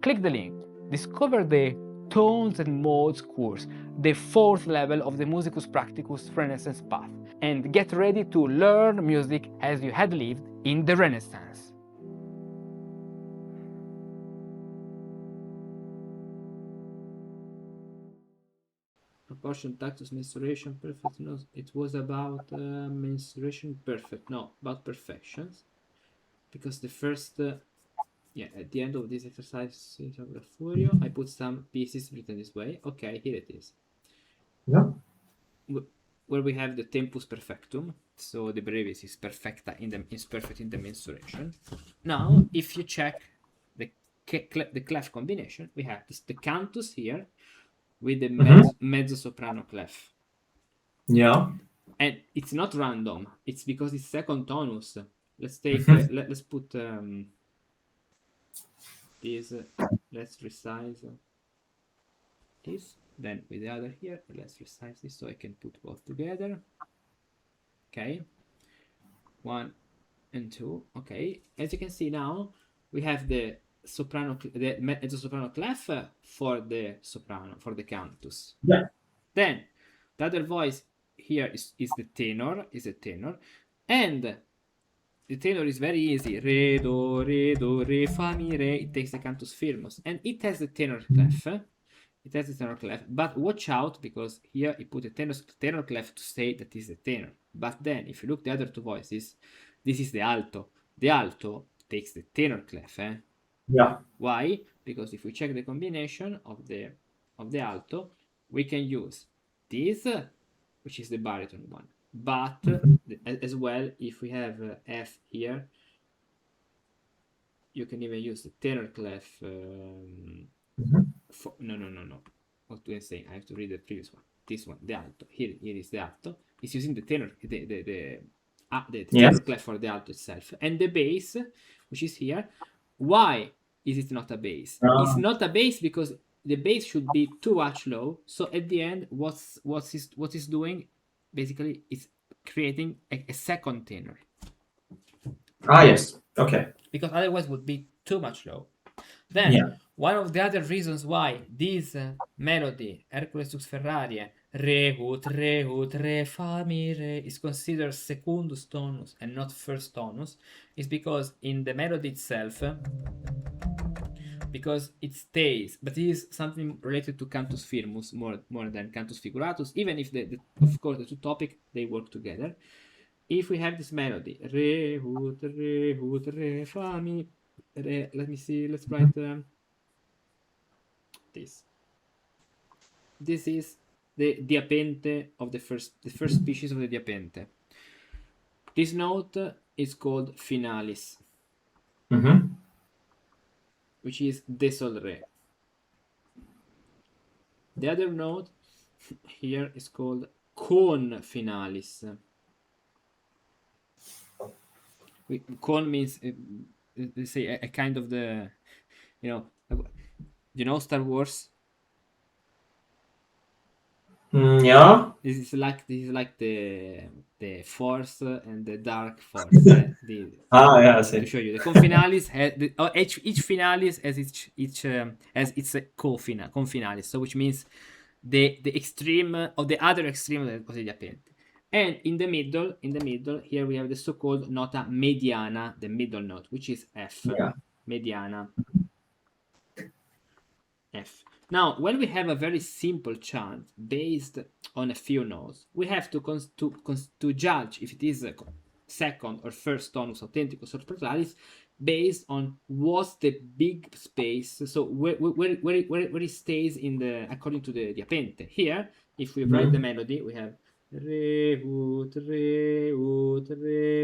Click the link, discover the Tones and Modes course, the 4th level of the Musicus Practicus Renaissance path, and get ready to learn music as you had lived in the Renaissance. Proportion, tactus, mensuration, perfect. No, it was about mensuration, perfect. No, about perfections, because the first, at the end of this exercise of the Furio, I put some pieces written this way. Okay, here it is. Yeah. where we have the tempus perfectum. So the brevis is perfecta is perfect in the mensuration. Now, if you check the clef combination, we have the cantus here with the mezzo soprano clef. Yeah. And it's not random. It's because it's second tonus. Let's take. Let's put this. Let's resize this. Then with the other here, let's resize this so I can put both together. Okay. 1 and 2. Okay. As you can see now, we have the soprano, the mezzo soprano clef for the soprano, for the cantus. Yeah. Then the other voice here is the tenor, and the tenor is very easy. Re, do, re, fa, mi, re. It takes the cantus firmus, and it has the tenor clef. But watch out, because here you put a tenor clef to say that is the tenor. But then, if you look the other two voices, this is the alto. The alto takes the tenor clef. Yeah. Why? Because if we check the combination of the alto, we can use this, which is the baritone one. But as well, if we have F here, you can even use the tenor clef. No. What do I say? I have to read the previous one. This one, the alto. Here is the alto. It's using the tenor, the tenor clef for the alto itself, and the bass, which is here. Why is it not a bass? It's not a bass because the bass should be too much low. So at the end, what is doing basically is creating a second tenor. Yes. Okay. Because otherwise would be too much low. Then one of the other reasons why this melody, Hercules Lux Ferrarie, re, fa, mi, re, is considered secundus tonus and not first tonus, is because in the melody itself, because it stays, but it is something related to Cantus Firmus more than Cantus Figuratus, even if of course the two topics they work together. If we have this melody, re, fa, mi, re, let me see, let's write this. This is the diapente of the first species of the diapente. This note is called finalis, which is de sol re. The other note here is called con finalis. Con means they say a kind of the, Star Wars. Yeah. This is like the force and the dark force. Yeah, I see. To show you, the confinalis has each finalis has its confinalis. So which means the extreme of the other extreme of the diapente. And in the middle, here we have the so-called nota mediana, the middle note, which is F. Yeah. Mediana. F. Now, when we have a very simple chant based on a few notes, we have to judge if it is a second or first tonus authenticus or pluralis based on what's the big space. So where it stays in the according to the diapente. Here, if we write the melody, we have re,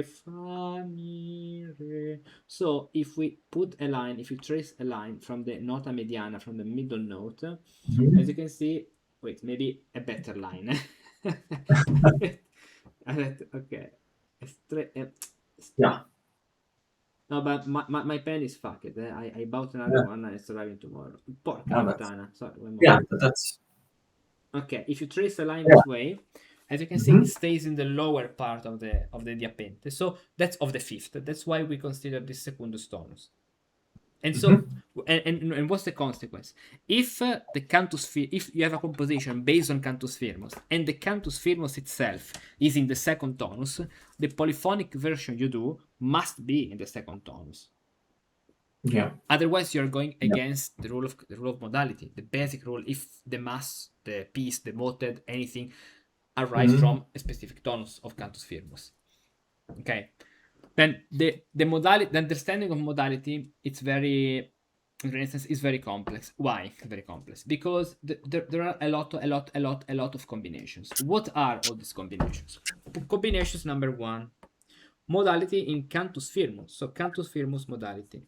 fa, mi, re. So if we put a line, if you trace a line from the nota mediana, from the middle note, as you can see, wait, maybe a better line. Okay. Yeah. No, but my pen is fucked. I bought another one and it's arriving tomorrow. Porca puttana. Sorry, one more. Yeah, that's... Okay, if you trace a line this way, as you can see, it stays in the lower part of the diapente. So that's of the fifth. That's why we consider this secundus tonus. And so, and what's the consequence? If if you have a composition based on Cantus Firmus, and the Cantus Firmus itself is in the second tonus, the polyphonic version you do must be in the second tonus. Yeah. Otherwise, you're going against the rule of modality, the basic rule. If the mass, the piece, the motet, anything arise from a specific tonus of Cantus Firmus. Okay. Then the modality, the understanding of modality, it's very for instance, is very complex. Why very complex? Because there are a lot of combinations. What are all these combinations? Combinations number one, modality in Cantus Firmus. So Cantus Firmus modality.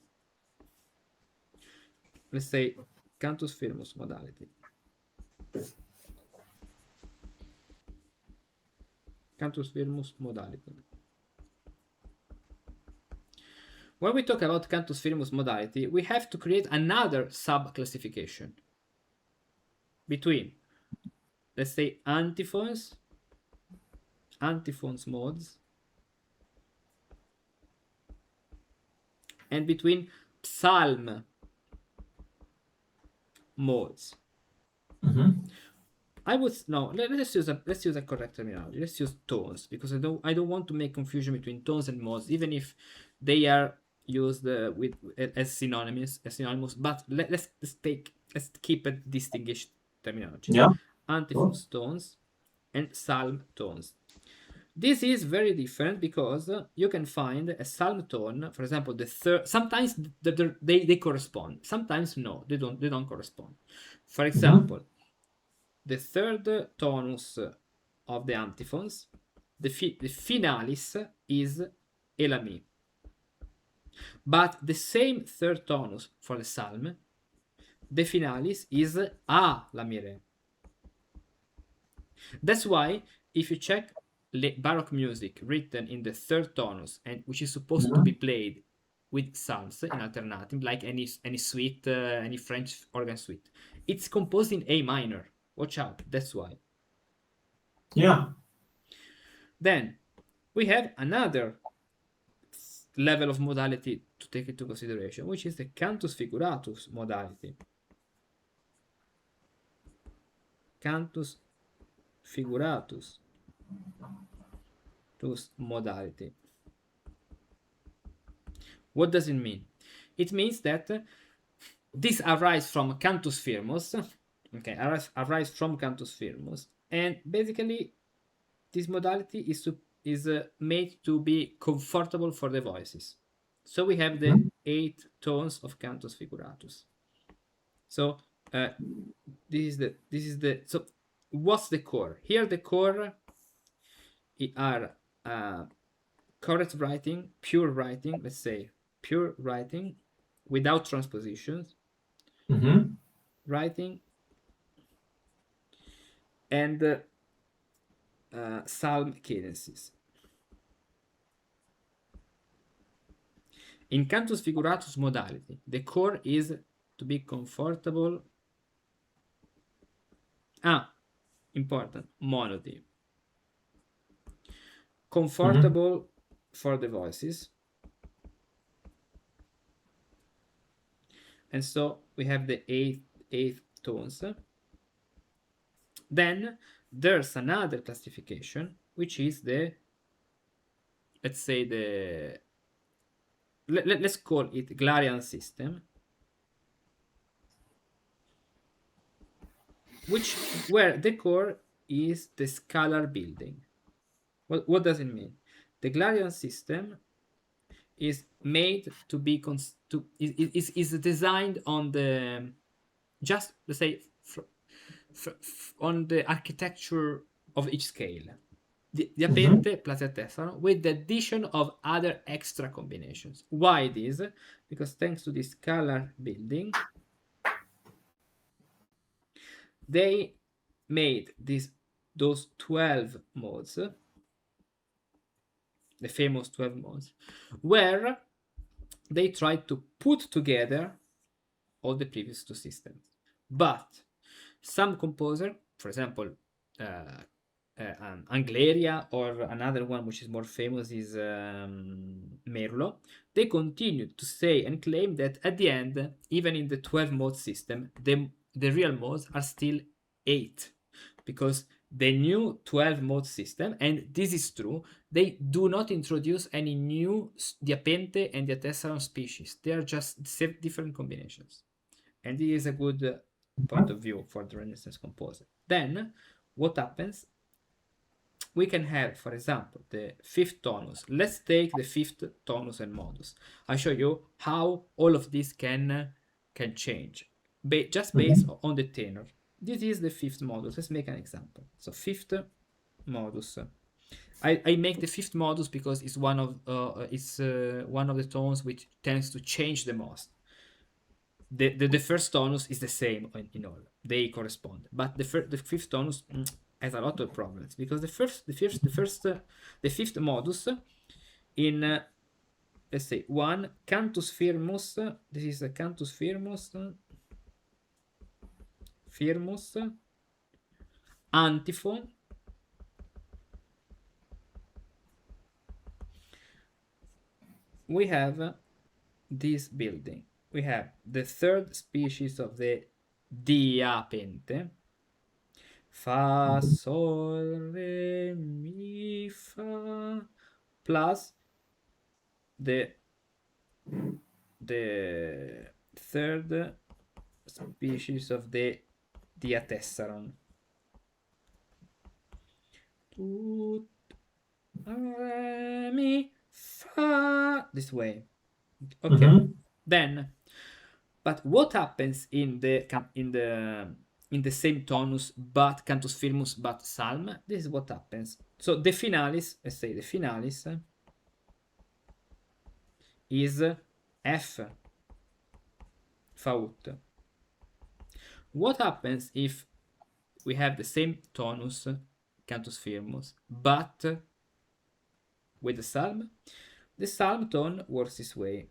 Let's say Cantus Firmus modality. Cantus Firmus modality. When we talk about Cantus Firmus modality, we have to create another sub-classification between, let's say, antiphons modes, and between psalm modes. I would let's use a correct terminology. Let's use tones, because I don't want to make confusion between tones and modes, even if they are used as synonymous. But let's keep a distinguished terminology. Yeah. Antiphons tones and psalm tones. This is very different because you can find a psalm tone, for example, the third. Sometimes they correspond. Sometimes no, they don't correspond. For example, the third tonus of the antiphons, the finalis is E la mi. But the same third tonus for the psalm, the finalis is A la mi re. That's why if you check Baroque music written in the third tonus, and which is supposed to be played with psalms in alternating, like any suite, any French organ suite, it's composed in A minor. Watch out, that's why. Yeah. Then we have another level of modality to take into consideration, which is the Cantus Figuratus modality. Cantus Figuratus modality. What does it mean? It means that this arises from Cantus Firmus. Okay, arise from Cantus Firmus, and basically this modality is made to be comfortable for the voices. So we have the 8 tones of Cantus Figuratus. So this is the so what's the core? Here the core are correct writing, pure writing, let's say pure writing without transpositions, writing, and psalm cadences. In Cantus Figuratus modality, the core is to be comfortable. Important, monody. Comfortable for the voices. And so we have the eight tones. Then there's another classification, which is the, let's say let's call it Glarian system, where the core is the scalar building. What does it mean? The Glarian system is made to be is designed on the, just let's say on the architecture of each scale, the apente plus the tessero, with the addition of other extra combinations. Why this? Because thanks to this scalar building, they made those 12 modes, the famous 12 modes, where they tried to put together all the previous two systems. But some composer, for example, Angleria, or another one which is more famous is Merlo, they continued to say and claim that at the end, even in the 12 mode system, the real modes are still 8, because the new 12 mode system, and this is true, they do not introduce any new diapente and diatessaron species. They are just different combinations, and this is a good point of view for the Renaissance composer. Then what happens? We can have, for example, the fifth tonus. Let's take the fifth tonus and modus. I'll show you how all of this can can change just based on the tenor. This is the fifth modus. Let's make an example. So fifth modus. I make the fifth modus because it's one of the tones which tends to change the most. The first tonus is the same in all; they correspond. But the fifth tonus has a lot of problems because the fifth modus in let's say one Cantus Firmus. This is a Cantus Firmus. Antiphon. We have this building. We have the third species of the diapente. Fa, sol, re, mi, fa, plus the third species of the diatessaron. Re, mi, fa, this way. Okay. Then, but what happens in the same tonus but Cantus Firmus but Psalm? This is what happens. So the finalis, let's say the finalis is F Faut. What happens if we have the same tonus Cantus Firmus but with the Psalm? The Psalm tone works this way.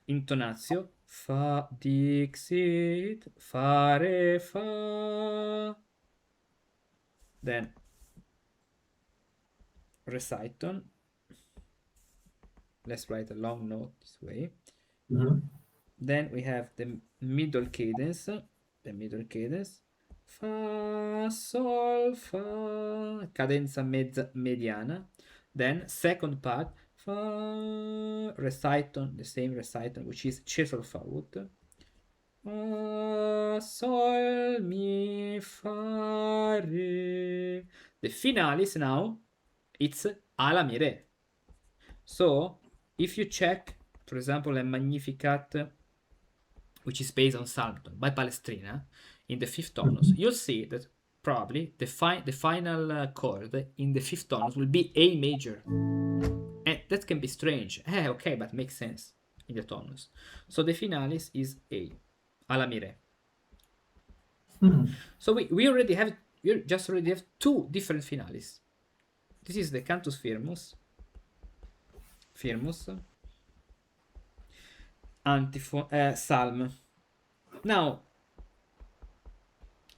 Intonatio, fa, dixit, fare, fa. Then reciton. Let's write a long note this way. Then we have the middle cadence. Fa, sol, fa, cadenza mediana. Then second part, fa, reciton, the same reciton, which is Cesar Faut. Fa, sol, mi, fa, re. The finalis now, it's alla mi re. So, if you check, for example, a Magnificat, which is based on Psalmton by Palestrina, in the fifth tonus, you'll see that probably the final chord in the fifth tonus will be A major. And that can be strange. Okay, but makes sense in the tonus. So the finalis is A, alla mi re. So we already have two different finalis. This is the Cantus Firmus, antiphon, Psalm. Now,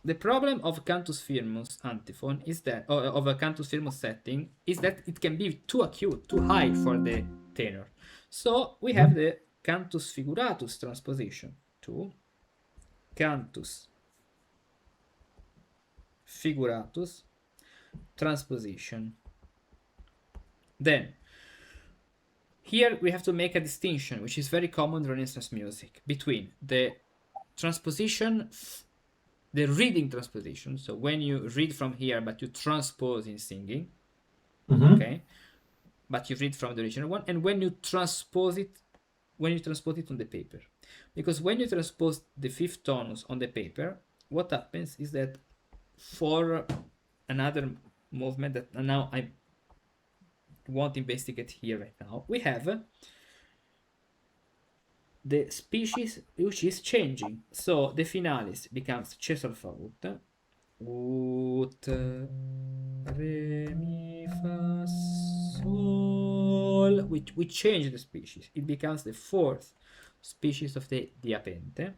the problem of Cantus Firmus antiphon is that, of a Cantus Firmus setting, is that it can be too acute, too high for the tenor. So we have the Cantus Figuratus transposition to Cantus Figuratus transposition. Then, here we have to make a distinction, which is very common in Renaissance music, between the transposition, the reading transposition, so when you read from here but you transpose in singing, okay, but you read from the original one, and when you transpose it on the paper. Because when you transpose the fifth tonus on the paper, what happens is that for another movement that now I won't investigate here right now, we have the species which is changing. So the finalis becomes Cesar Faut, ut, re, mi, fa, sol. We change the species. It becomes the fourth species of the diapente,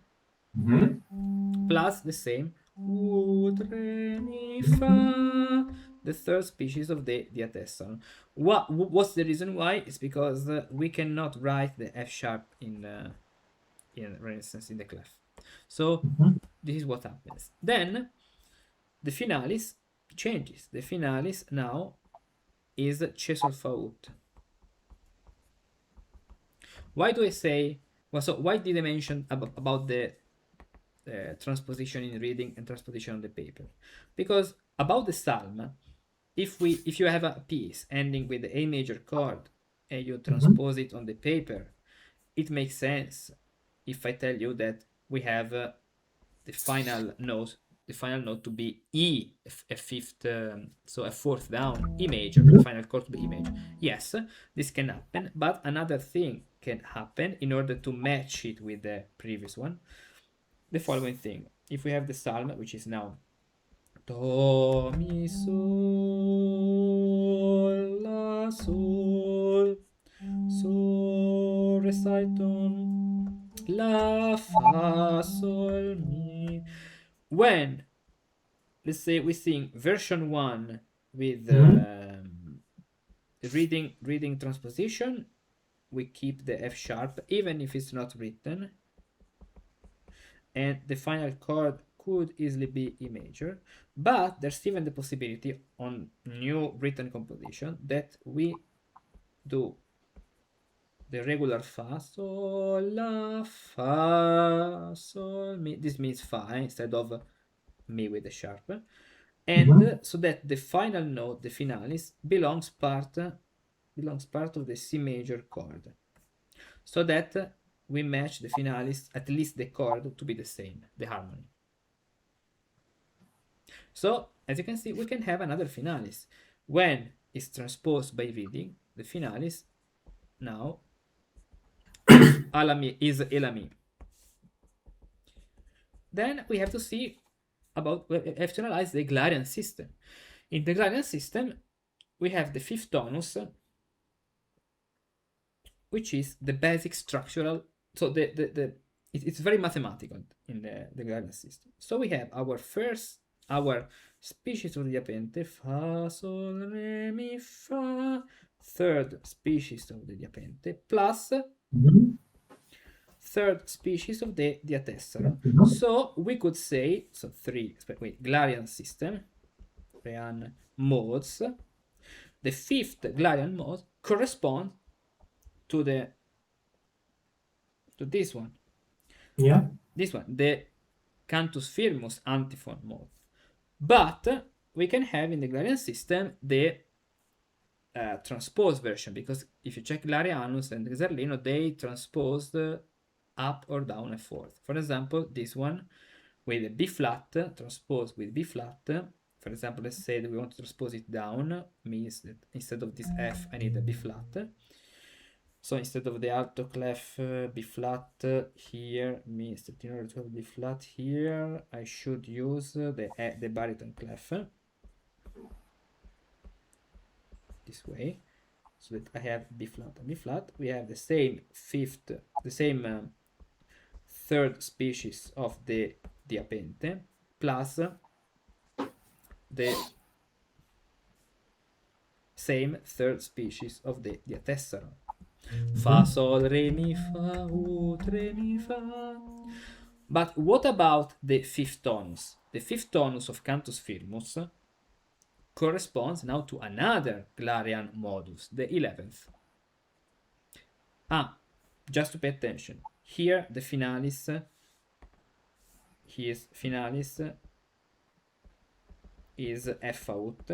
plus the same ut, re, mi, fa, the third species of the diatessaron. What's the reason why? It's because we cannot write the F sharp in Renaissance in the clef. So this is what happens. Then the finalis changes. The finalis now is Cesar Faut. Why do I say? Well, so why did I mention about the transposition in reading and transposition on the paper? Because about the psalm, if you have a piece ending with the A major chord and you transpose it on the paper, it makes sense if I tell you that we have the final note to be E, a fifth, so a fourth down, E major, the final chord to be E major. Yes, this can happen, but another thing can happen in order to match it with the previous one. The following thing: if we have the psalm, which is now do, mi, sol, la, sol, reciton, la, fa, sol, mi. When, let's say, we sing version 1 with reading transposition, we keep the F sharp, even if it's not written. And the final chord could easily be E major, but there's even the possibility on new written composition that we do the regular fa, sol, la, fa, sol, mi. This means fa instead of mi with the sharp, and so that the final note, the finalis, belongs part of the C major chord, so that we match the finalis, at least the chord, to be the same, the harmony. So, as you can see, we can have another finalis. When it's transposed by reading, the finalis now is la mi. Then we have to see about, we have to analyze the Glarian system. In the Glarian system, we have the fifth tonus, which is the basic structural. So it's very mathematical in the Glarian system. So we have our species of the diapente, fa, sol, re, mi, fa, third species of the diapente, plus third species of the diatessera. So we could say, Glarian system, Glarian modes. The fifth Glarian mode corresponds to this one. Yeah. This one, the Cantus Firmus antiphon mode. But we can have in the Glarian system the transposed version, because if you check Glarianus and Zerlino, they transposed up or down a fourth. For example, this one with a B flat, transposed with B flat. For example, let's say that we want to transpose it down, means that instead of this F, I need a B flat. So instead of the alto clef B flat here, means that in order to have B flat here, I should use the baritone clef. This way, so that I have B flat and B flat. We have the same third species of the diapente plus the same third species of the diatessera. Fa, sol, re, mi, fa, ut, re, mi, fa. But what about the fifth tonus? The fifth tonus of Cantus Firmus corresponds now to another Glarian modus, the 11th. Just to pay attention. Here the finalis, is F out.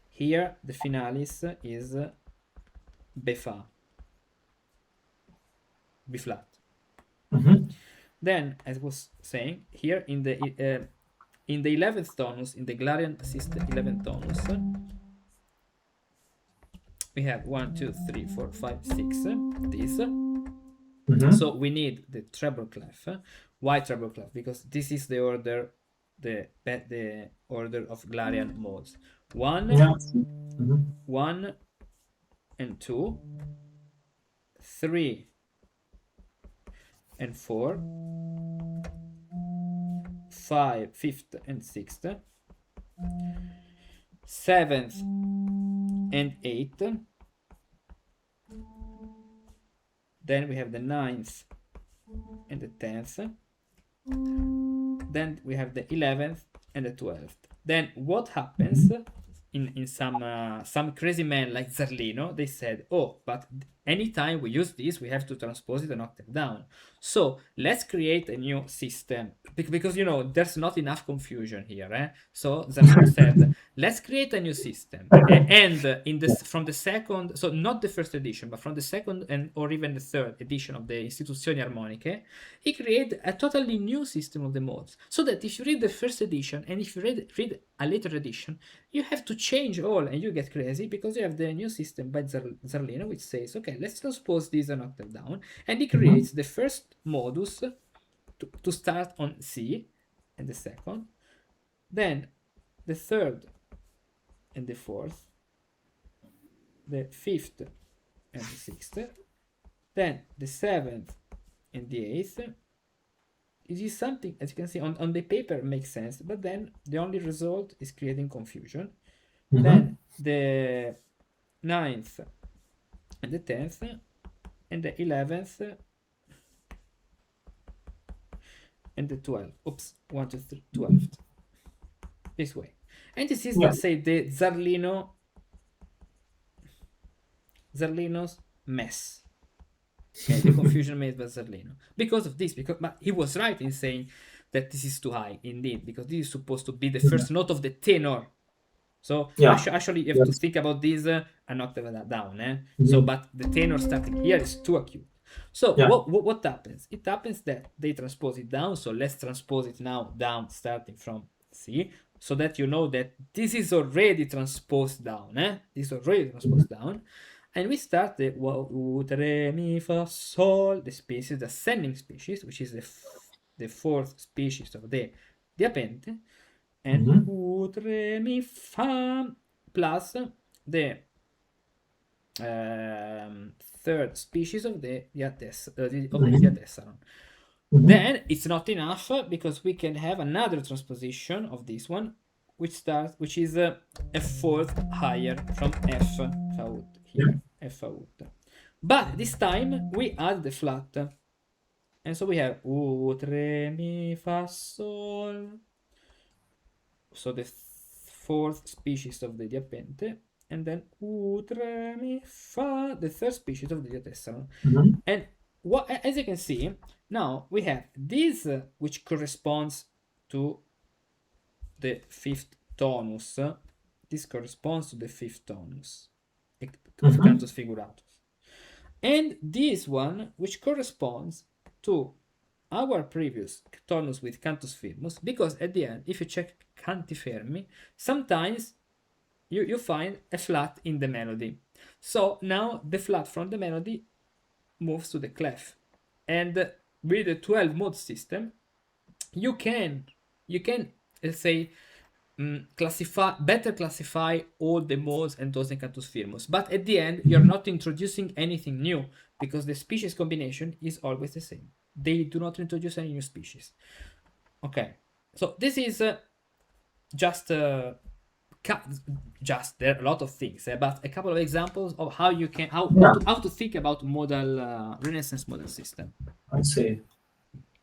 Here the finalis is B fa, B flat. Then, as I was saying, here in the 11th tonus, in the Glarian system 11th tonus, we have 1, 2, 3, 4, 5, 6, this. So we need the treble clef. Why treble clef? Because this is the order, the order of Glarian modes. 1, 1 and 2, 3 and 4, 5, 5th and 6th, 7th and 8th. Then we have the 9th and the 10th. Then we have the 11th and the 12th. Then what happens in some crazy man like Zerlino? They said, oh, but anytime we use this, we have to transpose it an octave down. So let's create a new system because there's not enough confusion here. So Zarlino said, let's create a new system, and in this from the second, so not the first edition, but from the second and or even the third edition of the Istituzioni Armoniche, he created a totally new system of the modes. So that if you read the first edition and if you read a later edition, you have to change all, and you get crazy because you have the new system by Zarlino, which says, okay, let's transpose this an octave down, and he creates the first modus to start on C, and the second, then the third and the fourth, the fifth and the sixth, then the seventh and the eighth. It is something, as you can see on the paper, makes sense, but then the only result is creating confusion. Then the ninth and the 10th and the 11th and the 12th. Oops, 1 to 3, 12th. This way. And this is, let's say, the Zarlino's mess. Okay, the confusion made by Zarlino. Because of this, but he was right in saying that this is too high, indeed, because this is supposed to be the first note of the tenor. So actually, you have to think about this an octave down. So, but the tenor starting here is too acute. So what happens? It happens that they transpose it down. So let's transpose it now down, starting from C, so that you know that this is already transposed down. This is already transposed down. And we start the ut, re, mi, fa, sol, the species, the ascending species, which is the fourth species of the diapente, and ut, re, mi, fa, plus the third species of the diatessaron. Then it's not enough because we can have another transposition of this one, which is a fourth higher from F out here, F out. But this time we add the flat, and so we have ut, re, mi, fa, sol. So the fourth species of the diapente, and then ut, re, mi, fa, the third species of the diatessaron. And as you can see, now we have this, which corresponds to the fifth tonus. This corresponds to the fifth tonus of Cantus Figuratus. And this one, which corresponds to our previous tonus with Cantus Firmus, because at the end, if you check Canti Fermi, sometimes you find a flat in the melody. So now the flat from the melody moves to the clef. And with the 12 mode system, you can let's say classify all the modes and those in Cantus Firmus. But at the end, you're not introducing anything new because the species combination is always the same. They do not introduce any new species. Okay, so this is just there are a lot of things, but a couple of examples of how you can how to think about modal Renaissance modal system. I see.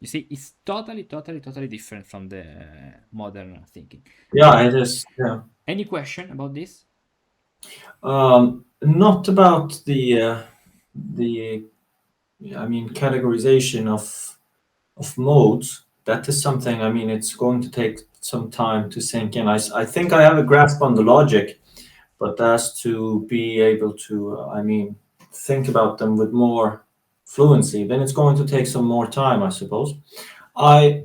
You see, it's totally different from the modern thinking. Yeah, it is. Yeah. Any question about this? Not about the categorization of modes. That is something. I mean, it's going to take some time to sink in. I think I have a grasp on the logic, but as to be able to, think about them with more fluency, then it's going to take some more time, I suppose. I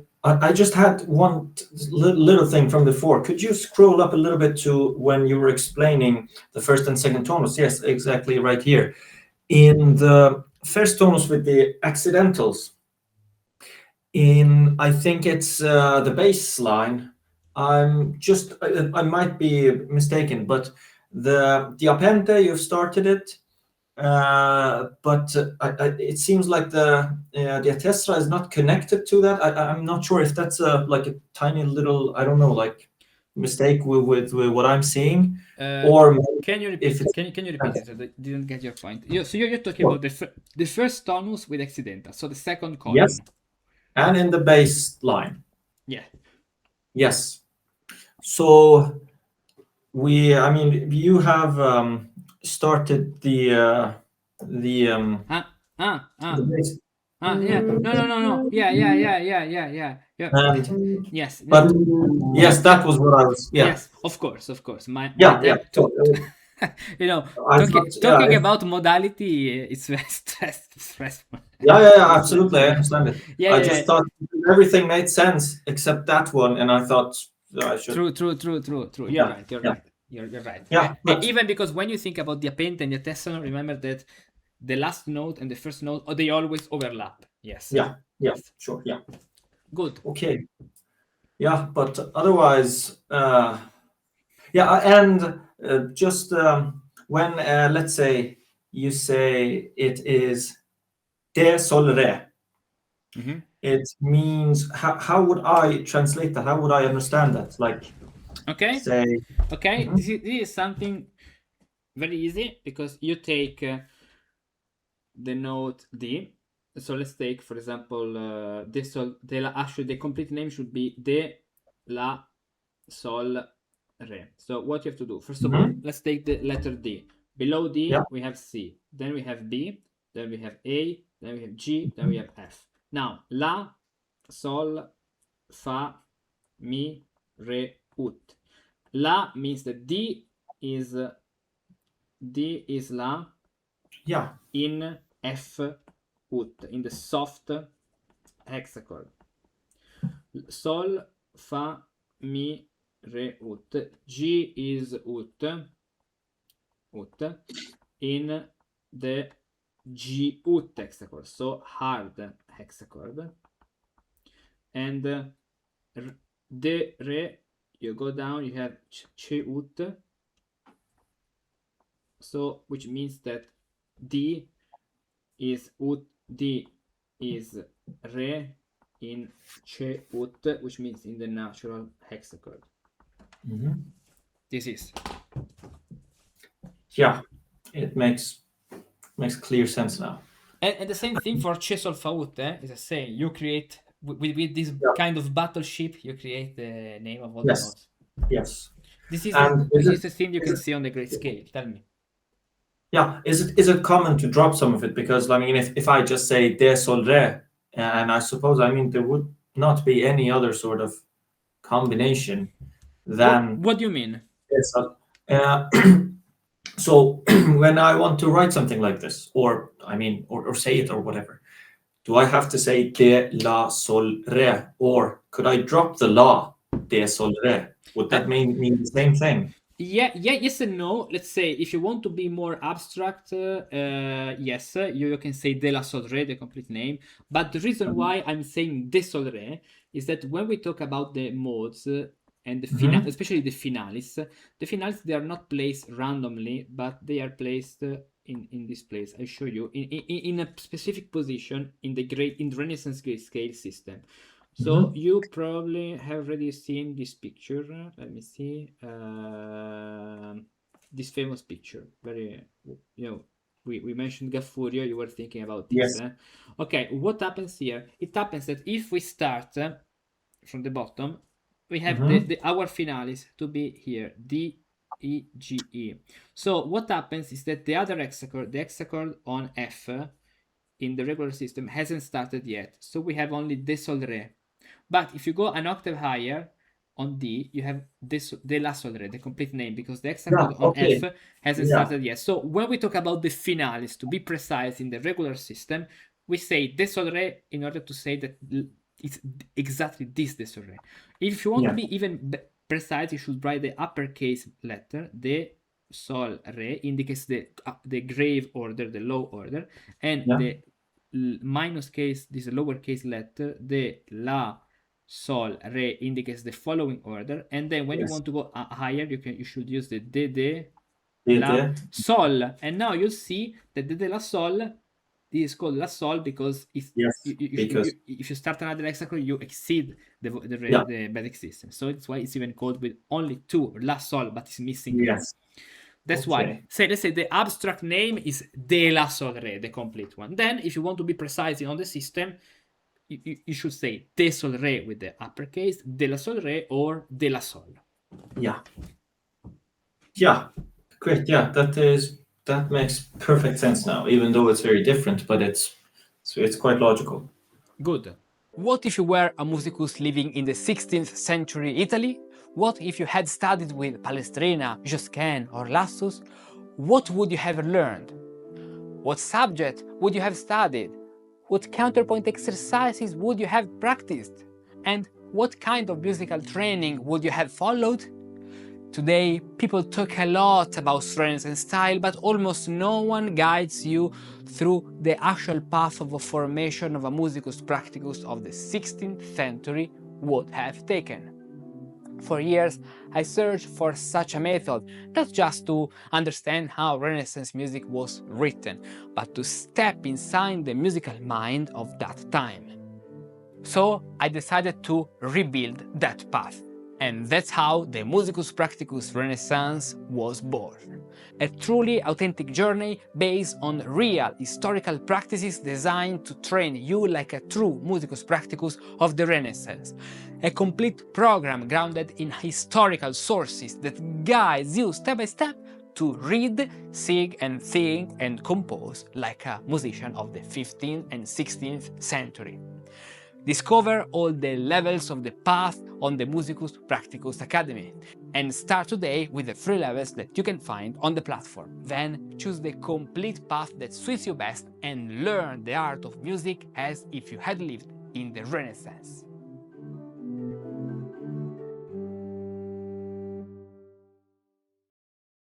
just had one little thing from before. Could you scroll up a little bit to when you were explaining the first and second tonus? Yes, exactly right here. In the first tonus with the accidentals, I think it's the bass line. I might be mistaken, but the diapente, you've started it. But it seems like the tessera is not connected to that. I'm not sure if that's like a tiny little, I don't know, like mistake with what I'm seeing, or can you repeat? Can you repeat it? I didn't get your point. So you're talking about the first tonus with accidental, so the second column. Yes, and in the bass line. Yeah. Yes. So you have started the the bass. Yeah. No. Yeah. And Yes. but yes, that was what I was. Yeah, Yes, of course. My yeah. So, you know, I thought, talking yeah, about modality, it's very stressful. yeah, absolutely. I understand it. Yeah, I yeah, just yeah. thought everything made sense except that one, and I thought I should. True. You're Yeah, right. You're yeah, right. You're right. yeah. But Even because when you think about the append and the tesson, remember that the last note and the first note, they always overlap. Yes. yeah, Yes. sure, yeah. Good. Okay. Yeah, but otherwise, yeah, and just when let's say you say it is de sol re, Mm-hmm. it means how would I translate that? How would I understand that? Like, Okay. say, Okay. mhm, This is something very easy because you take the note D. So let's take, for example, de sol, de la. Actually, the complete name should be de la sol re. So what you have to do, first of all, mhm, let's take the letter D. Below yeah, D we have C, then we have B, then we have A, then we have G, then we have F. Now la, sol, fa, mi, re, ut. La means that D is la yeah, in F ut, in the soft hexachord. Sol, fa, mi, re, ut. G is ut in the G ut hexachord, so hard hexachord. And de re, you go down, you have ch ut, so which means that D is ut, D is re in ch ut, which means in the natural hexachord. mhm, This is. yeah. It makes clear sense now. And the same thing for che sol fa ut, is the same. You create with this Yeah. kind of battleship, you create the name of all the Yes, notes. yes. This is And a thing you can see on the great scale. Tell me. yeah, is it common to drop some of it? Because I mean, if I just say de sol re, and I suppose I mean there would not be any other sort of combination than What do you mean? de sol. Uh, so when I want to write something like this, or I mean, or say it or whatever, do I have to say de la sol re, or could I drop the la de sol re? Would that mean the same thing? Yeah, yes and no. Let's say if you want to be more abstract, yes, you can say de la sol re, the complete name. But the reason why I'm saying de sol re is that when we talk about the modes and the especially the finales, they are not placed randomly, but they are placed in this place. I show you in a specific position in the Renaissance great scale system. So you probably have already seen this picture. Let me see. This famous picture. Very, we mentioned Gaffurio. You were thinking about this. Yes. Okay, what happens here? It happens that if we start from the bottom, we have our finales to be here. D, E, G, E. So what happens is that the other hexachord, the hexachord on F in the regular system hasn't started yet. So we have only de sol re. But if you go an octave higher on D, you have de la sol re, the complete name, because the hexachord on F hasn't started yet. So when we talk about the finales, to be precise in the regular system, we say de sol re in order to say that it's exactly this de sol re. If you want to be even precise, you should write the uppercase letter, de sol re indicates the grave order, the low order, and the minus case, this lowercase letter, the la sol re indicates the following order, and then when you want to go higher, you should use the de la sol, and now you see that the de la sol is called la sol because if you start another hexachord, you exceed the basic system. So it's why it's even called with only two la sol, but it's missing here. That's why, let's say the abstract name is de la sol re, the complete one. Then, if you want to be precise on the system, you should say de sol re with the uppercase, de la sol re, or de la sol. Yeah. Yeah. Great. Yeah, that is That makes perfect sense now, even though it's very different, but it's quite logical. Good. What if you were a musicus living in the 16th century Italy? What if you had studied with Palestrina, Josquin or Lassus? What would you have learned? What subject would you have studied? What counterpoint exercises would you have practiced? And what kind of musical training would you have followed? Today, people talk a lot about Renaissance style, but almost no one guides you through the actual path of a formation of a musicus practicus of the 16th century would have taken. For years, I searched for such a method, not just to understand how Renaissance music was written, but to step inside the musical mind of that time. So I decided to rebuild that path. And that's how the Musicus Practicus Renaissance was born. A truly authentic journey based on real historical practices designed to train you like a true Musicus Practicus of the Renaissance. A complete program grounded in historical sources that guides you step by step to read, sing and think and compose like a musician of the 15th and 16th century. Discover all the levels of the path on the Musicus Practicus Academy and start today with the free levels that you can find on the platform. Then choose the complete path that suits you best and learn the art of music as if you had lived in the Renaissance.